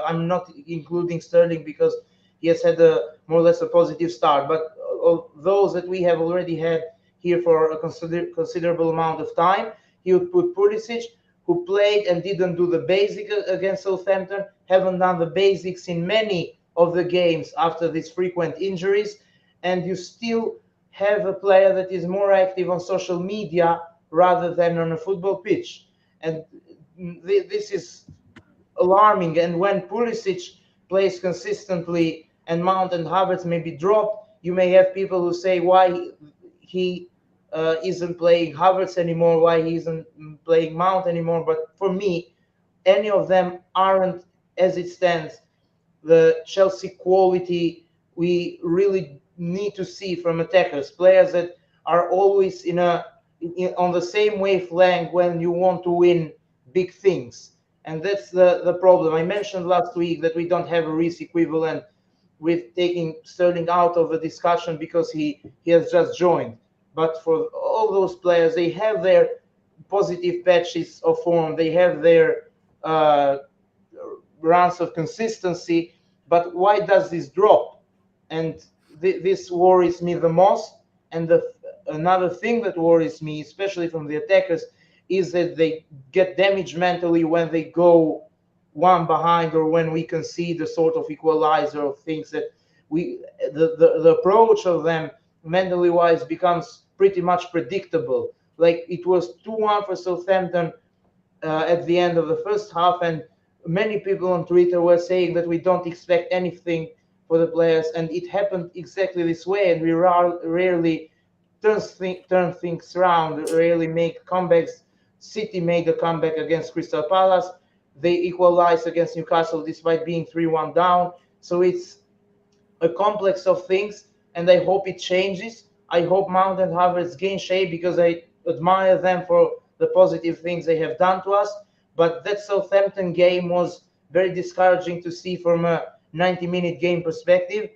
I'm not including Sterling because he has had a more or less a positive start. But of those that we have already had here for a considerable amount of time, he would put Pulisic, who played and didn't do the basic against Southampton, haven't done the basics in many of the games after these frequent injuries, and you still have a player that is more active on social media rather than on a football pitch. And this is alarming. And when Pulisic plays consistently and Mount and Havertz maybe drop, you may have people who say why he isn't playing Havertz anymore, why he isn't playing Mount anymore. But for me, any of them aren't, as it stands, the Chelsea quality we really need to see from attackers, players that are always on the same wavelength when you want to win big things. And that's the problem. I mentioned last week that we don't have a Reece equivalent with taking Sterling out of the discussion because he has just joined. But for all those players, they have their positive patches of form, they have their uh, runs of consistency. But why does this drop? And this worries me the most. And another thing that worries me, especially from the attackers, is that they get damaged mentally when they go one behind or when we concede a sort of equalizer of things that the approach of them mentally wise becomes pretty much predictable. Like it was 2-1 for Southampton at the end of the first half, and many people on Twitter were saying that we don't expect anything for the players, and it happened exactly this way. And we rarely turn things around, rarely make comebacks. City made a comeback against Crystal Palace. They equalized against Newcastle despite being 3-1 down. So it's a complex of things, and I hope it changes. I hope Mount and Havertz gain shape because I admire them for the positive things they have done to us. But that Southampton game was very discouraging to see from a 90-minute game perspective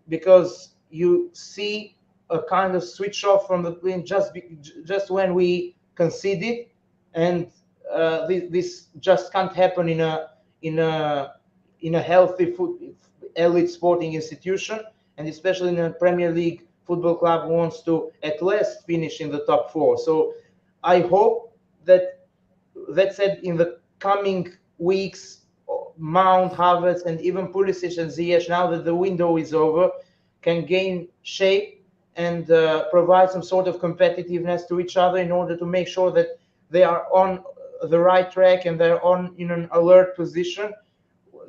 because you see a kind of switch off from the plane just when we conceded, and this just can't happen in a in a healthy elite sporting institution, and especially in a Premier League football club who wants to at least finish in the top four. So I hope that said in the coming weeks, Mount, Havertz, and even Pulisic and Ziyech, now that the window is over, can gain shape and provide some sort of competitiveness to each other in order to make sure that they are on the right track and they're on in an alert position,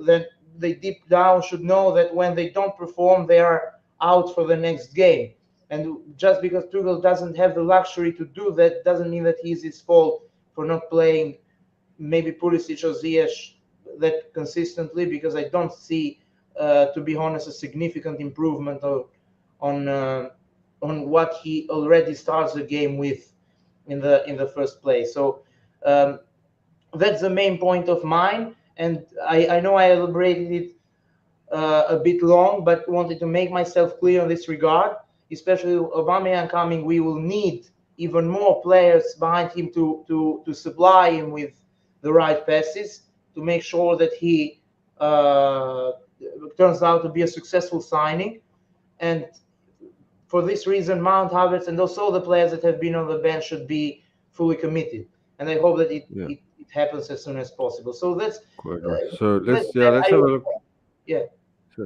that they deep down should know that when they don't perform, they are out for the next game. And just because Tuchel doesn't have the luxury to do that doesn't mean that he's his fault for not playing maybe Pulisic or Ziyech that consistently, because I don't see, to be honest, a significant improvement on uh, on what he already starts the game with in the first place. So um, that's the main point of mine, and I know I elaborated it a bit long, but wanted to make myself clear in this regard. Especially Aubameyang coming, we will need even more players behind him to supply him with the right passes to make sure that he uh, turns out to be a successful signing. And for this reason, Mount, Havertz, and also the players that have been on the bench should be fully committed. And I hope that Yeah, it happens as soon as possible. So quite right. So that's let's, yeah, that. let's I have a look. yeah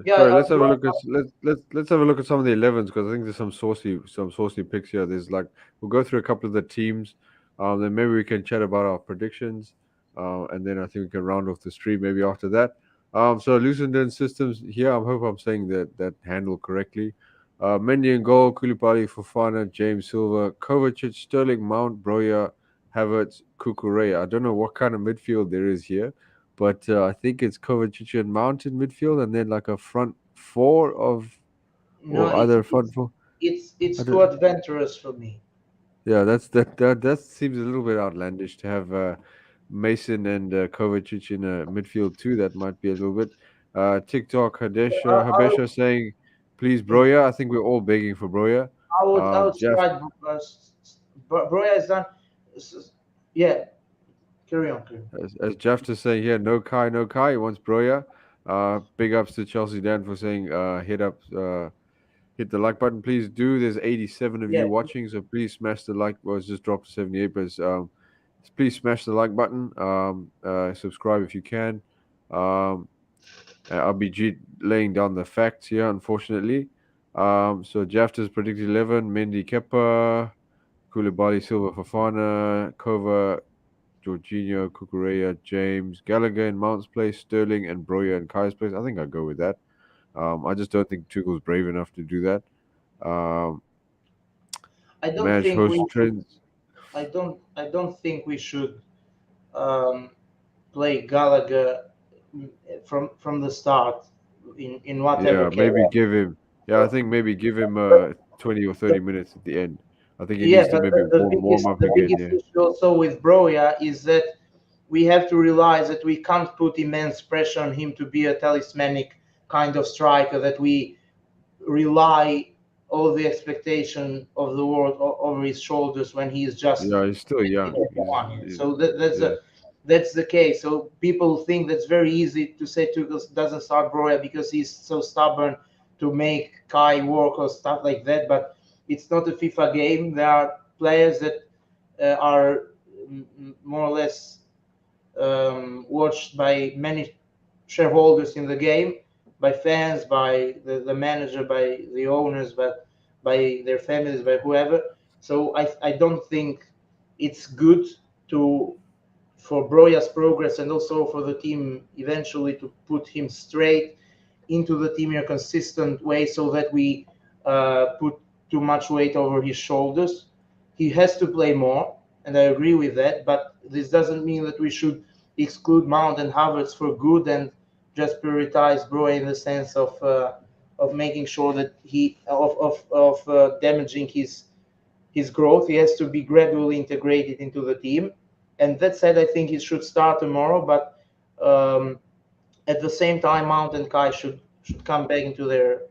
yeah. Sorry, let's have a look at let's have a look at some of the 11s because I think there's some saucy picks here. There's like we'll go through a couple of the teams, then maybe we can chat about our predictions, and then I think we can round off the stream maybe after that. So Lucendon systems here. I hope I'm saying that handle correctly. Mendy and goal, Koulibaly, Fofana, James Silva, Kovacic, Sterling, Mount, Broja, Havertz, Kukurea. I don't know what kind of midfield there is here, but I think it's Kovacic and Mount in midfield, and then like a front four of, No, or either front four. it's I too don't. adventurous for me. Yeah, that seems a little bit outlandish to have Mason and Kovacic in midfield too. That might be a little bit. TikTok I Habesha saying, please would Broya. I think we're all begging for Broya. I would Jeff, strike Broya has done. Yeah, Carry on, carry on. As Jeff is saying here, no Kai, no Kai. He wants Broya. Big ups to Chelsea Dan for saying hit the like button. Please do. There's 87 of Yeah, you watching, so please smash the like. Well, it's just dropped to 78, but please smash the like button. Subscribe if you can. Um, RBG laying down the facts here, unfortunately. So Jeff has predicted 11. Mendy Kepa, Koulibaly, Silva, Fafana, Kova, Jorginho, Kukureya, James, Gallagher in Mount's place, Sterling, and Broya in Kai's place. I think I'll go with that. I just don't think Tuchel's brave enough to do that. Um, I don't Manage think host we should. trends. I don't think we should um, play Gallagher from the start in whatever Yeah, case. maybe give him. Yeah, I Uh, think maybe give him but 20 or the 30 minutes at the end. I think he Yeah, needs to but maybe warm up the again. biggest Yeah, issue also with Broja is that we have to realize that we can't put immense pressure on him to be a talismanic kind of striker, that we rely all the expectation of the world over his shoulders when he is just yeah, he's still young. one. He's So yeah, that's the case. So people think that's very easy to say Tuchel doesn't start Broja because he's so stubborn to make Kai work or stuff like that. But it's not a FIFA game. There are players that are more or less watched by many shareholders in the game, by fans, by the manager, by the owners, but by their families, by whoever. So I don't think it's good to for Broja's progress and also for the team eventually to put him straight into the team in a consistent way so that we put too much weight over his shoulders. He has to play more, and I agree with that, but this doesn't mean that we should exclude Mount and Havertz for good and just prioritize Broja in the sense of making sure that he of damaging his growth. He has to be gradually integrated into the team. And that said, I think he should start tomorrow. But at the same time, Mount and Kai should come back into their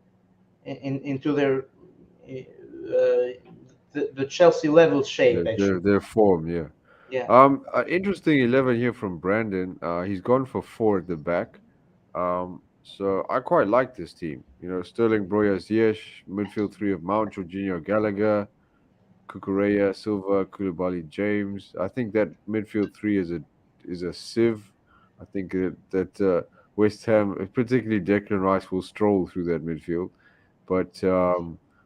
the Chelsea level shape actually. their form. Yeah. Yeah, Interesting 11 here from Brandon. He's gone for four at the back. So I quite like this team. You know, Sterling, Broya, Ziyech, midfield three of Mount, Jorginho, Gallagher, Kukureya, Silva, Koulibaly, James. I think that midfield three is a sieve. I think that West Ham, particularly Declan Rice, will stroll through that midfield. But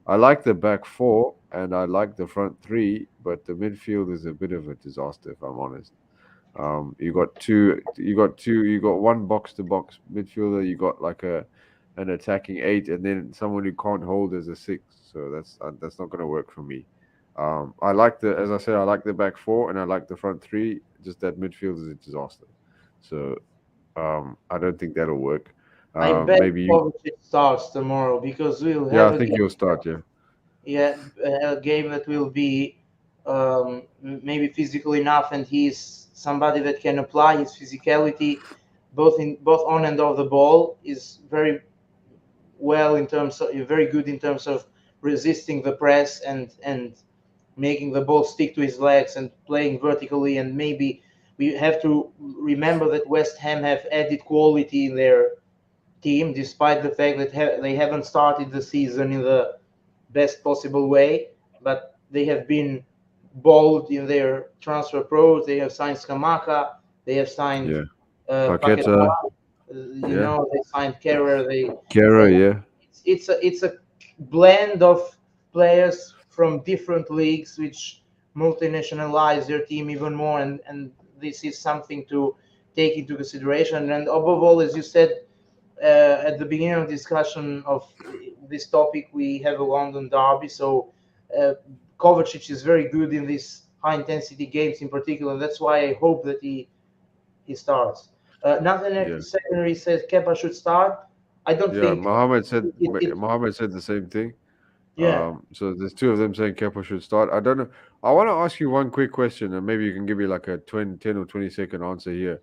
I like the back four and I like the front three. But the midfield is a bit of a disaster, if I'm honest. You got one box to box midfielder. You got like an attacking eight, and then someone who can't hold as a six. So that's not going to work for me. I like as I said, I like the back four, and I like the front three. Just that midfield is a disaster. So I don't think that'll work. I bet Maybe you. Kovacic starts tomorrow because we'll Yeah, have I a think game. you'll start. Yeah, Yeah, a game that will be maybe physical enough, and he's somebody that can apply his physicality both on and off the ball. Is very well in terms of very good in terms of resisting the press and making the ball stick to his legs and playing vertically. And maybe we have to remember that West Ham have added quality in their team, despite the fact that they haven't started the season in the best possible way, but they have been bold in their transfer approach. They have signed Skamaka, they have signed yeah. Paqueta, Paqueta. Yeah. they signed Kerrer. Kera. So Yeah. it's a blend of players from different leagues which multinationalize their team even more, and this is something to take into consideration. And above all, as you said at the beginning of discussion of this topic, we have a London derby, so uh, Kovacic is very good in these high intensity games in particular. That's why I hope that he starts. Nathan Yeah. secondary says Kepa should start. I don't Yeah. think Mohammed said it Mohammed said the same thing. yeah. So there's two of them saying Kepa should start. I don't know. I want to ask you one quick question, and maybe you can give me like a 20, 10 or 20-second answer here.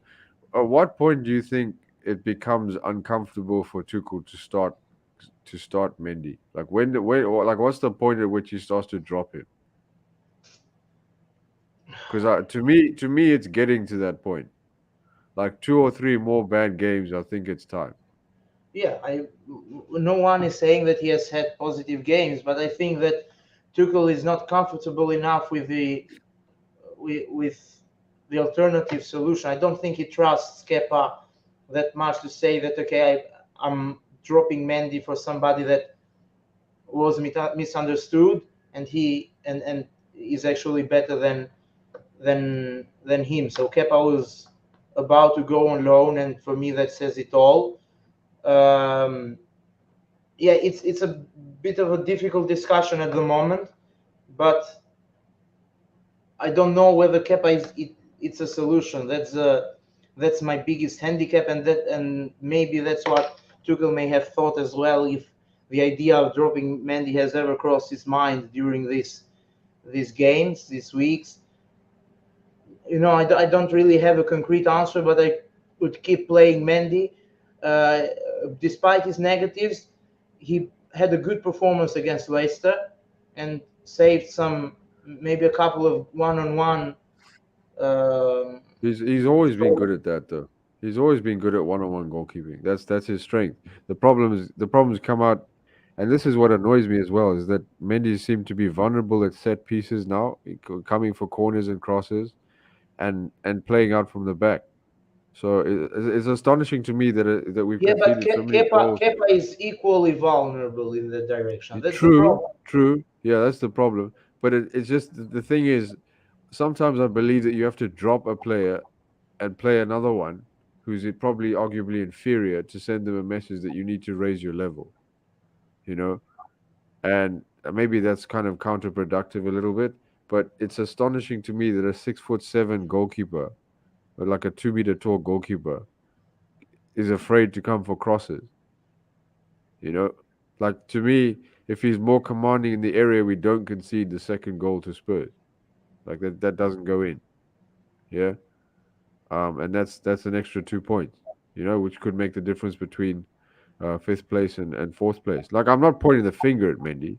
At what point do you think it becomes uncomfortable for Tuchel to start Mendy? Like when or like what's the point at which he starts to drop him? Because to me, it's getting to that point. Like two or three more bad games, I think it's time. Yeah, no one is saying that he has had positive games, but I think that Tuchel is not comfortable enough with the alternative solution. I don't think he trusts Kepa that much to say that okay, I'm dropping Mendy for somebody that was misunderstood, and he is actually better than him. So Kepa was about to go on loan, and for me that says it all. Um, yeah, it's a bit of a difficult discussion at the moment, but I don't know whether Kepa it's a solution. That's my biggest handicap, and maybe that's what Tuchel may have thought as well. If the idea of dropping Mendy has ever crossed his mind during these games, these weeks, I don't really have a concrete answer, but I would keep playing Mendy. Uh, Despite his negatives, he had a good performance against Leicester and saved maybe a couple of one-on-one. Um, He's always been good at that though. He's always been good at one-on-one goalkeeping. That's his strength. The problems come out, and this is what annoys me as well, is that Mendy seem to be vulnerable at set pieces now, coming for corners and crosses, and playing out from the back. So it's astonishing to me that we've yeah, but conceded so many Kepa, goals. Kepa is equally vulnerable in that direction. That's the True, problem. true. Yeah, that's the problem. But it's just the thing is, sometimes I believe that you have to drop a player and play another one who's probably arguably inferior to send them a message that you need to raise your level, you know? And maybe that's kind of counterproductive a little bit, but it's astonishing to me that a 6'7" goalkeeper, or like a 2 meter tall goalkeeper, is afraid to come for crosses, you know? Like to me, if he's more commanding in the area, we don't concede the second goal to Spurs. Like that doesn't go in. Yeah. And that's an extra 2 points, which could make the difference between fifth place and fourth place. Like I'm not pointing the finger at Mendy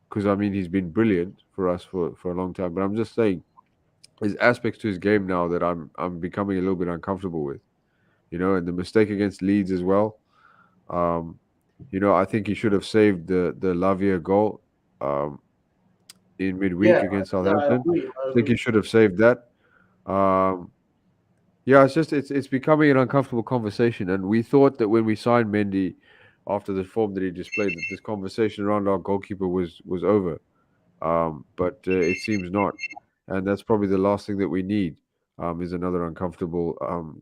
because I mean he's been brilliant for us for a long time, but I'm just saying there's aspects to his game now that I'm becoming a little bit uncomfortable with. And the mistake against Leeds as well. Um, I think he should have saved the Lavia goal um, in midweek Yeah, against yeah, I Southampton. agree. I I think agree. he should have saved that. Um, Yeah, it's becoming an uncomfortable conversation, and we thought that when we signed Mendy, after the form that he displayed, that this conversation around our goalkeeper was over. But it seems not, and that's probably the last thing that we need. Is another uncomfortable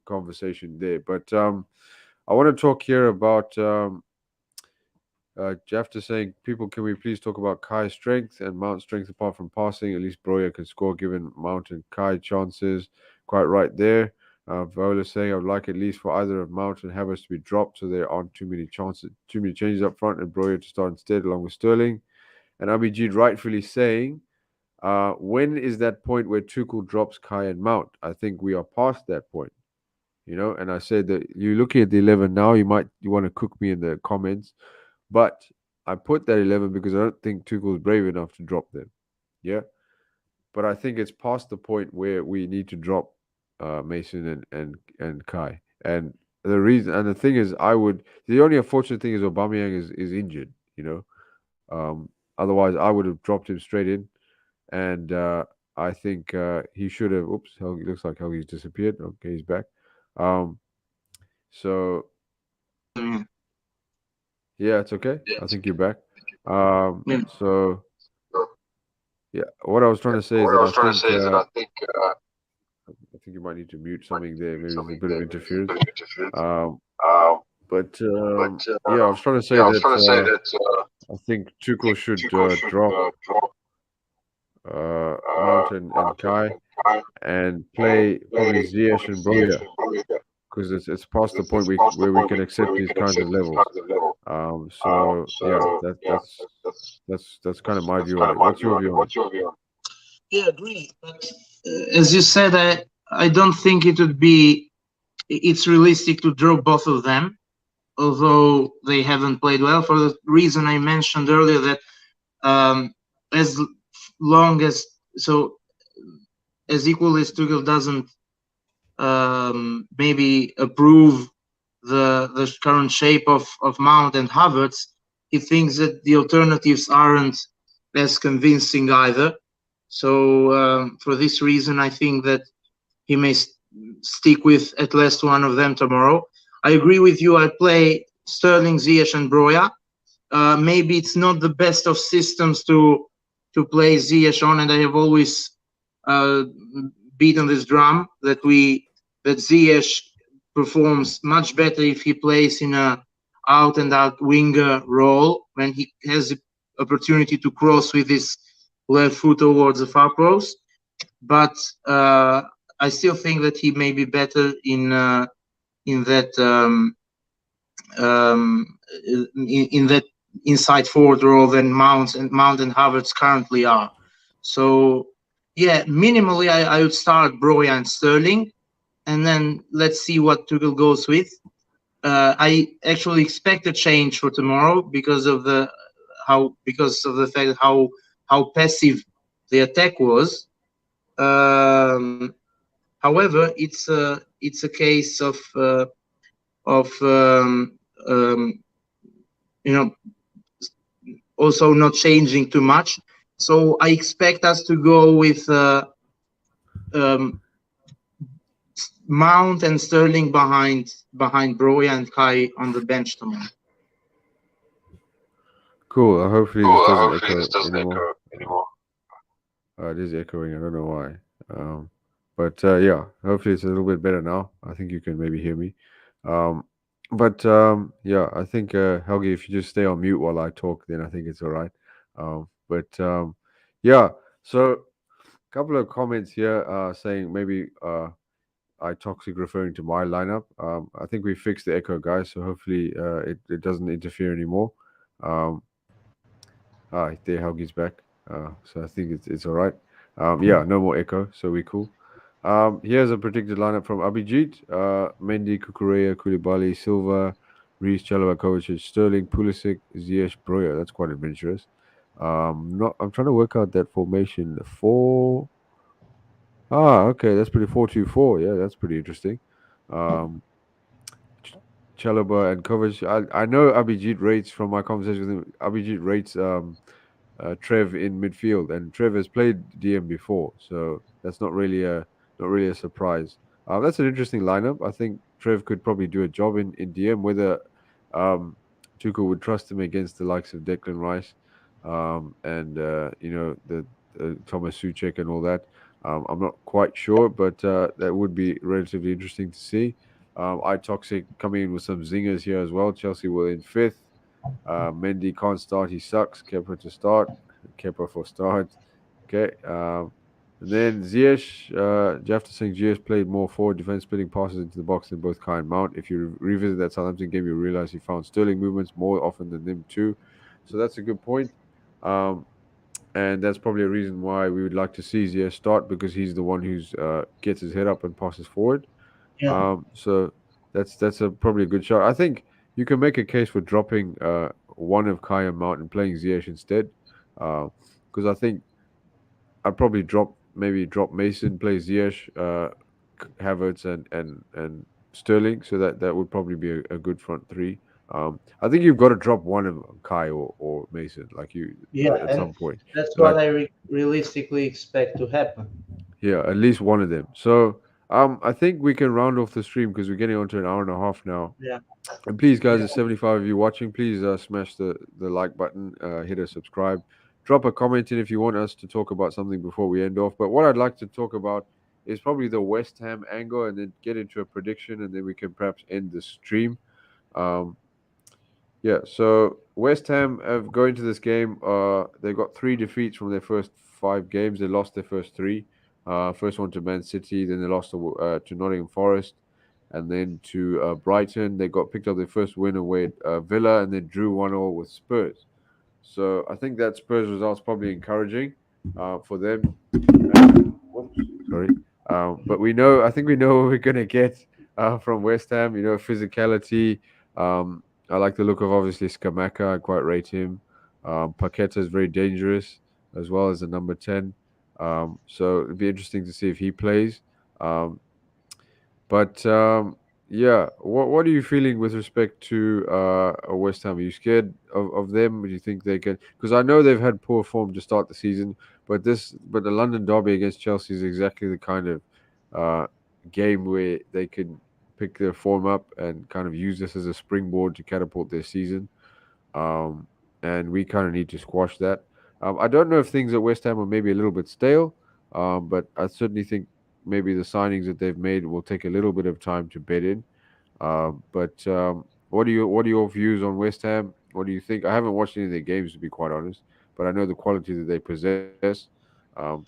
conversation there. But I want to talk here about Jafta saying, people, can we please talk about Kai's strength and Mount's strength apart from passing? At least Broya can score given Mount and Kai chances. Quite right there. Viola saying, I would like at least for either of Mount and Havertz to be dropped so there aren't too many chances, too many changes up front, and Broya to start instead along with Sterling. And RBG rightfully saying, when is that point where Tuchel drops Kai and Mount? I think we are past that point. And I said that you're looking at the 11 now, you want to cook me in the comments, but I put that 11 because I don't think Tuchel's brave enough to drop them. Yeah. But I think it's past the point where we need to drop Mason and Kai. And the thing is, the only unfortunate thing is Aubameyang is injured, otherwise I would have dropped him straight in. And I think he should have, oops, Helgi, looks like Helgi's disappeared. Okay, he's back. Um, so yeah, it's okay. I think you're back. So yeah, what I was trying to say is that I think you might need to mute something there. Maybe there's a bit of interference. Um, but yeah, I was trying to say that I think Tuchel should drop Mountain and Kai and play probably Ziyech and Broja because it's past the point where we can accept these kinds of levels. So yeah, that's kind of my view on it. What's your view on it? Yeah, agree. But as you said, I don't think it's realistic to drop both of them, although they haven't played well for the reason I mentioned earlier that as long as so as equally as Tuchel doesn't maybe approve the current shape of Mount and Havertz, he thinks that the alternatives aren't as convincing either. So for this reason, I think that he may stick with at least one of them tomorrow. I agree with you. I play Sterling, Ziyech, and Broja. Maybe it's not the best of systems to play Ziyech on, and I have always uh, beaten this drum that Ziyech performs much better if he plays in a out and out winger role when he has the opportunity to cross with his left foot towards the far post. But uh, I still think that he may be better in that in that inside forward role than Mount and Havertz currently are. So yeah, minimally I would start Broja and Sterling, and then let's see what Tuchel goes with. I actually expect a change for tomorrow because of the fact how passive the attack was. Um, However, it's a case of you know also not changing too much. So I expect us to go with um, Mount and Sterling behind Broya and Kai on the bench tomorrow. Cool. Hopefully this Cool. doesn't Hopefully echo this doesn't anymore. echo anymore. It is echoing. I don't know why. But yeah, hopefully it's a little bit better now. I think you can maybe hear me. Um, but yeah, I think Helgi, if you just stay on mute while I talk, then I think it's all right. But yeah, so a couple of comments here saying maybe I toxic referring to my lineup. I think we fixed the echo, guys, so hopefully it doesn't interfere anymore. Um, there, Helgi's back. So I think it's all right. Yeah, no more echo, so we cool. Here's a predicted lineup from Abhijit: Mendy, Kukurea, Koulibaly, Silva, Reece, Chalobah, Kovacic, Sterling, Pulisic, Ziyech, Broja. That's quite adventurous. Not. I'm trying to work out that formation. Four. Ah, okay, that's pretty 4-2-4. Yeah, that's pretty interesting. Um, Ch- Chalobah and Kovacic. I know Abhijit rates from my conversation with him. Abhijit rates Trev in midfield, and Trev has played DM before, so that's not really a surprise. That's an interesting lineup. I think Trev could probably do a job in DM. Whether um, Tuchel would trust him against the likes of Declan Rice, and the Thomas Tuchel and all that. I'm not quite sure, but that would be relatively interesting to see. iToxic coming in with some zingers here as well. Chelsea were in fifth. Mendy can't start. He sucks. Kepa to start. Kepa for start. Okay. And then Ziyech, after saying Ziyech played more forward defense, splitting passes into the box than both Kai and Mount. If you revisit that Southampton game, you realize he found Sterling movements more often than them too. So that's a good point. Um, and that's probably a reason why we would like to see Ziyech start because he's the one who's gets his head up and passes forward. Yeah, So that's a probably a good shot. I think you can make a case for dropping one of Kai and Mount and playing Ziyech instead, because I think I'd probably drop Mason, play Ziyech, Havertz, and Sterling. So that would probably be a good front three. I think you've got to drop one of Kai or Mason, like you yeah, at and some point. that's Like what I realistically expect to happen. yeah, at least one of them. So I think we can round off the stream because we're getting on to an hour and a half now. Yeah, And please, guys, there's 75 of you watching. Please smash the like button, hit a subscribe, drop a comment in if you want us to talk about something before we end off. But what I'd like to talk about is probably the West Ham angle, and then get into a prediction, and then we can perhaps end the stream. Um, yeah, so West Ham have going to this game. They got three defeats from their first five games. They lost their first three. First one to Man City, then they lost to Nottingham Forest, and then to Brighton. They got picked up their first win away at Villa, and then drew 1-1 with Spurs. So I think that Spurs result's probably encouraging for them. Whoops, sorry. But I think we know what we're gonna get from West Ham. Physicality. I like the look of obviously Skamaka. I quite rate him. Paqueta is very dangerous as well as the number 10. So it'd be interesting to see if he plays. Um, but yeah, what are you feeling with respect to West Ham? Are you scared of them? Do you think they can? Because I know they've had poor form to start the season, but the London derby against Chelsea is exactly the kind of uh, game where they can pick their form up and kind of use this as a springboard to catapult their season. Um, and we kind of need to squash that. I don't know if things at West Ham are maybe a little bit stale, but I certainly think maybe the signings that they've made will take a little bit of time to bed in. But what are your views on West Ham? What do you think? I haven't watched any of their games to be quite honest, but I know the quality that they possess. Um,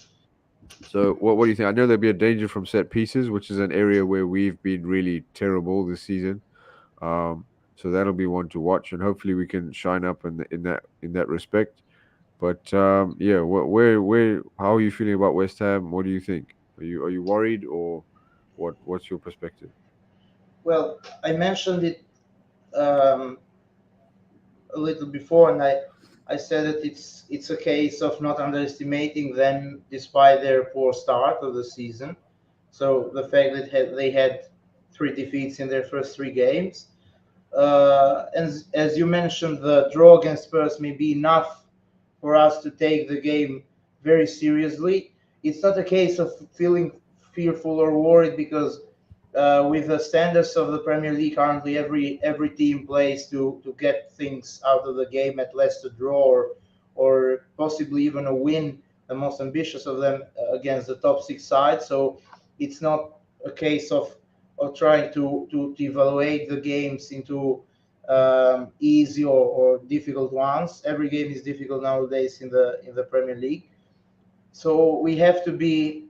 so what do you think? I know there'll be a danger from set pieces, which is an area where we've been really terrible this season. Um, so that'll be one to watch, and hopefully we can shine up in that respect. But yeah, how are you feeling about West Ham? What do you think? Are you worried or what's your perspective? Well, I mentioned it um, a little before, and I said that it's a case of not underestimating them despite their poor start of the season. So the fact that they had three defeats in their first three games, and as you mentioned, the draw against Spurs may be enough for us to take the game very seriously. It's not a case of feeling fearful or worried because with the standards of the Premier League currently, every team plays to get things out of the game, at least a draw or possibly even a win. The most ambitious of them against the top six side. So it's not a case of trying to evaluate the games into easy or difficult ones. Every game is difficult nowadays in the Premier League. So we have to be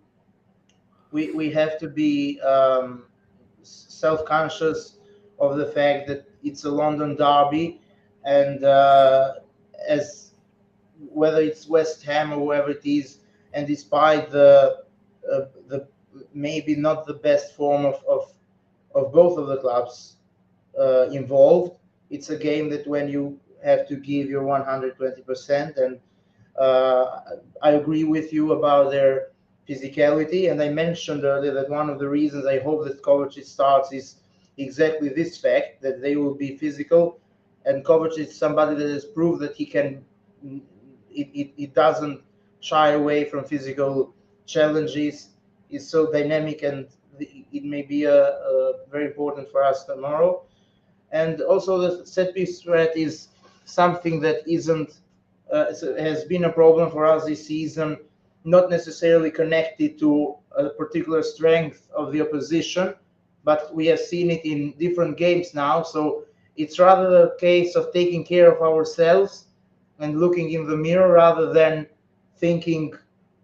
self-conscious of the fact that it's a London derby, and as whether it's West Ham or whoever it is, and despite the maybe not the best form of both of the clubs involved, it's a game that when you have to give your 120%. And uh, I agree with you about their physicality, and I mentioned earlier that one of the reasons I hope that Kovacic starts is exactly this fact that they will be physical, and Kovacic is somebody that has proved that he can. It doesn't shy away from physical challenges. Is so dynamic, and it may be a very important for us tomorrow. And also the set piece threat is something that isn't has been a problem for us this season, not necessarily connected to a particular strength of the opposition, but we have seen it in different games now. So it's rather a case of taking care of ourselves and looking in the mirror rather than thinking,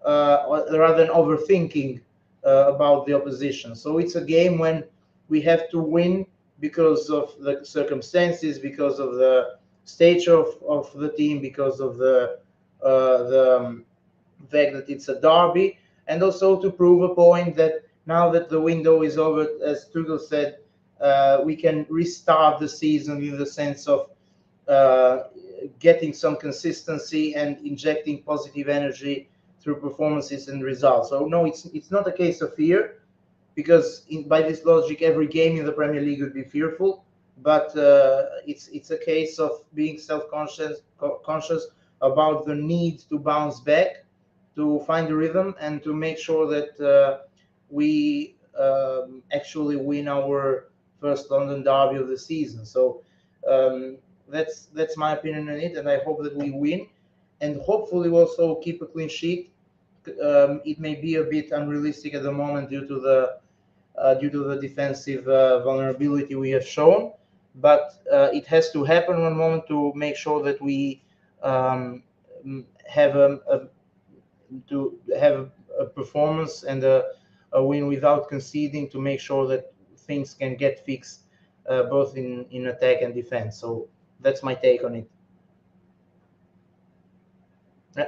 rather than overthinking about the opposition. So it's a game when we have to win because of the circumstances, because of the stage of the team, because of the fact that it's a derby, and also to prove a point that now that the window is over, as Tuchel said, we can restart the season in the sense of uh, getting some consistency and injecting positive energy through performances and results. So no, it's not a case of fear because by this logic, every game in the Premier League would be fearful. But it's a case of being conscious about the need to bounce back, to find the rhythm, and to make sure that we actually win our first London derby of the season. So um, that's my opinion on it, and I hope that we win, and hopefully also keep a clean sheet. It may be a bit unrealistic at the moment due to the defensive vulnerability we have shown. But it has to happen one moment to make sure that we um, have to have a performance and a win without conceding to make sure that things can get fixed both in attack and defense. So that's my take on it.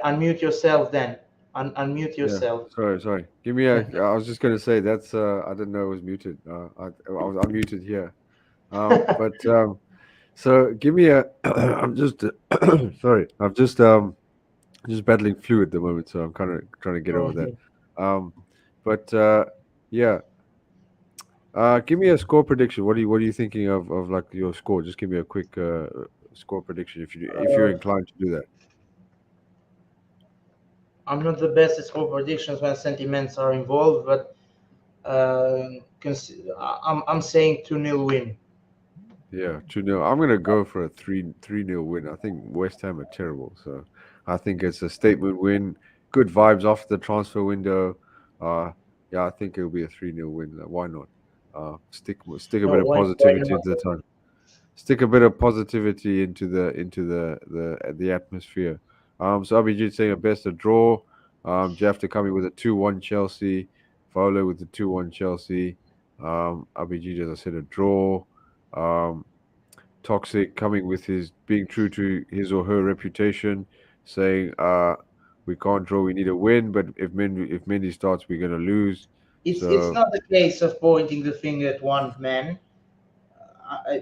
Unmute yourself, then. Unmute Yeah, yourself. sorry. Give me a. I was just gonna say that's. I didn't know it was muted. I was unmuted here. But so give me a. I'm just sorry. I've just Just battling flu at the moment, so I'm kind of trying to get over that. Mhm. Um, but yeah, give me a score prediction. What are you thinking of like your score? Just give me a quick score prediction if you're Uh, inclined to do that. I'm not the best at score predictions when sentiments are involved, but I'm saying 2-0 win. Yeah, 2-0. I'm gonna go for a 3-0 win. I think West Ham are terrible, so I think it's a statement win. Good vibes off the transfer window. Uh, yeah, I think it'll be a 3-0 win. Why not? Stick a No, bit of why positivity not? into the time. Stick a bit of positivity into the atmosphere. So Abhijit saying a best of draw. Jeff to coming with a 2-1 Chelsea. Fowler with the 2-1 Chelsea. Abhijit, as I said, a draw. Um, Toxic coming with his being true to his or her reputation, saying we can't draw, we need a win. But if Mendy starts, we're gonna lose. It's So not a case of pointing the finger at one man,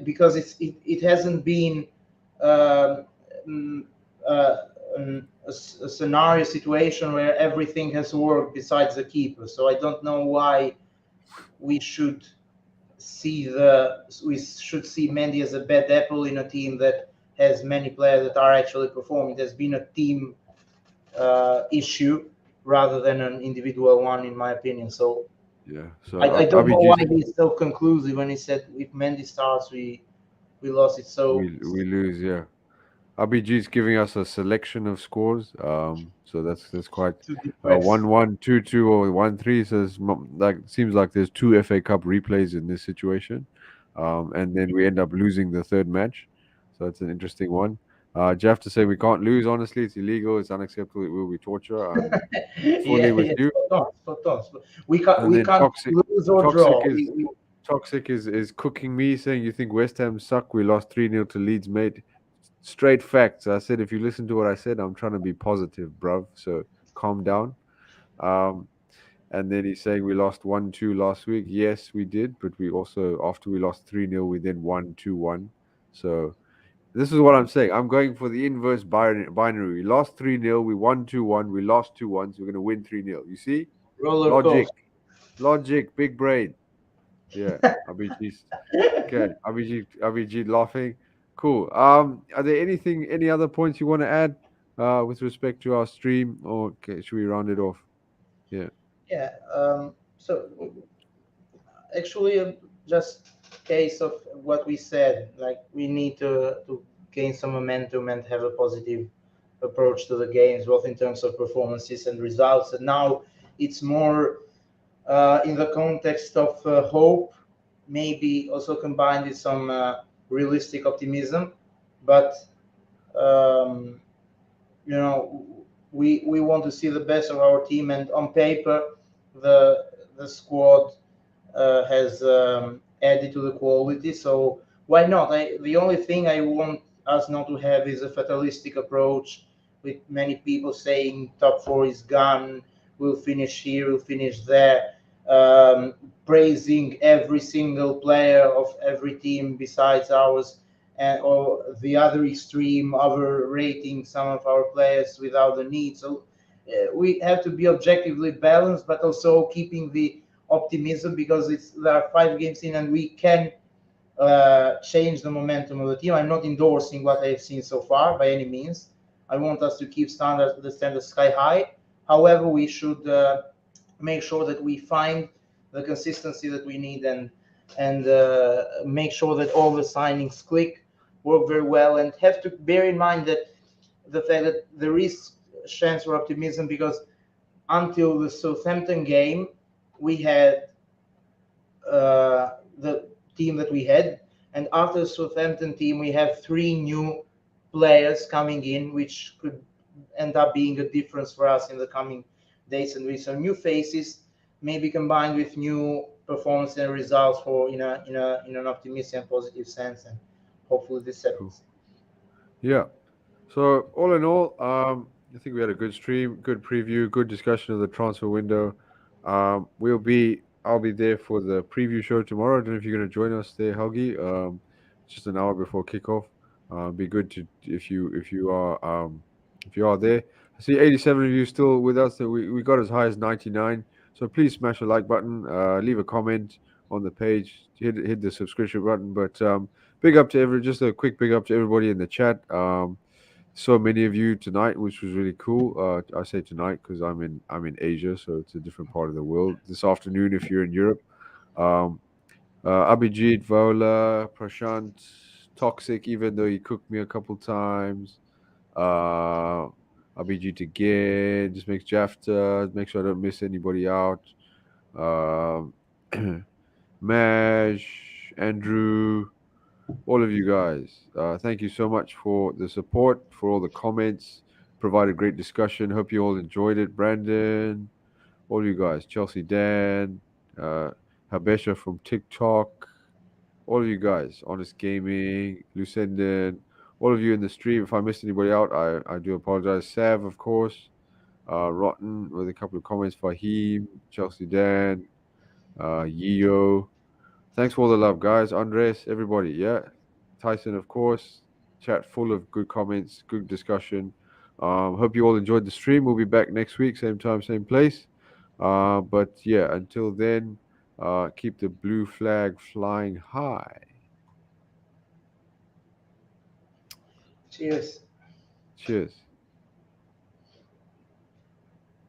because it hasn't been um, mm, uh, a scenario situation where everything has worked besides the keeper. So I don't know why we should we should see Mendy as a bad apple in a team that has many players that are actually performing. There's been a team issue rather than an individual one, in my opinion. So yeah, so I don't know why Abhijit, he's so conclusive when he said if Mendy starts, we lost it. So we lose. Yeah, RBG's giving us a selection of scores. So that's quite to depress. 1-1, 2-2, or 1-3. So like seems like there's two FA Cup replays in this situation, and then we end up losing the third match. So it's an interesting one. Jeff to say we can't lose. Honestly, it's illegal. It's unacceptable. It will be torture. I'm fully Yeah, with yeah, you. spot on. And We then can't toxic, lose or toxic draw. is toxic is cooking me, saying you think West Ham suck. We lost 3-0 to Leeds, mate. Straight facts. I said if you listen to what I said, I'm trying to be positive, bruv. So calm down. Um, and then he's saying we lost 1-2 last week. Yes, we did, but we also after we lost 3-0, we then won 2-1. So this is what I'm saying. I'm going for the inverse binary. We lost 3-0, we won 2-1, we lost 2-1, so we're gonna win 3-0. You see? Roller Logic. coaster. Logic, big brain. Yeah. Abhijit. Okay. Abhijit laughing. Cool. Are there any other points you want to add with respect to our stream, or okay, should we round it off? Yeah. Yeah. So actually, just case of what we said. Like we need to gain some momentum and have a positive approach to the games, both in terms of performances and results. And now it's more in the context of hope, maybe also combined with some realistic optimism. But um, we want to see the best of our team, and on paper, the squad has added to the quality. So why not? The only thing I want us not to have is a fatalistic approach with many people saying top four is gone, we'll finish here, we'll finish there, praising every single player of every team besides ours, and or the other extreme, overrating some of our players without the need. So we have to be objectively balanced, but also keeping the optimism because there are 5 games in and we can change the momentum of the team. I'm not endorsing what I've seen so far by any means. I want us to keep the standards sky high. However, we should make sure that we find the consistency that we need and make sure that all the signings click, work very well, and have to bear in mind that the fact that there is chance for optimism because until the Southampton game, we had the team that we had, and after the Southampton team, we have 3 new players coming in, which could end up being a difference for us in the coming days and weeks. So new faces, maybe combined with new performance and results for in an optimistic and positive sense, and hopefully this Cool. settles. Yeah. So all in all, I think we had a good stream, good preview, good discussion of the transfer window. I'll be there for the preview show tomorrow. I don't know if you're going to join us there, Helgi. Just an hour before kickoff. Be good to if you are there. I see 87 of you still with us. So we got as high as 99. So please smash the like button, leave a comment on the page, hit the subscription button. But big up to just a quick big up to everybody in the chat. So many of you tonight, which was really cool. I say tonight because I'm in Asia, so it's a different part of the world. This afternoon, if you're in Europe, um, Abhijit, Vola, Prashant, Toxic, even though he cooked me a couple times. Uh, Abhijit again, just makes Jafta, make sure I don't miss anybody out. Um, Mash, Andrew, all of you guys. Thank you so much for the support, for all the comments. Provided great discussion. Hope you all enjoyed it. Brandon, all you guys, Chelsea, Dan, uh, Habesha from TikTok, all of you guys, Honest Gaming, Lucendon, all of you in the stream. If I missed anybody out, I do apologize. Sav, of course, Rotten with a couple of comments. Fahim, Chelsea, Dan, Yio. Thanks for all the love, guys. Andres, everybody, yeah. Tyson, of course. Chat full of good comments, good discussion. Hope you all enjoyed the stream. We'll be back next week, same time, same place. But yeah, until then, keep the blue flag flying high. Cheers. Cheers.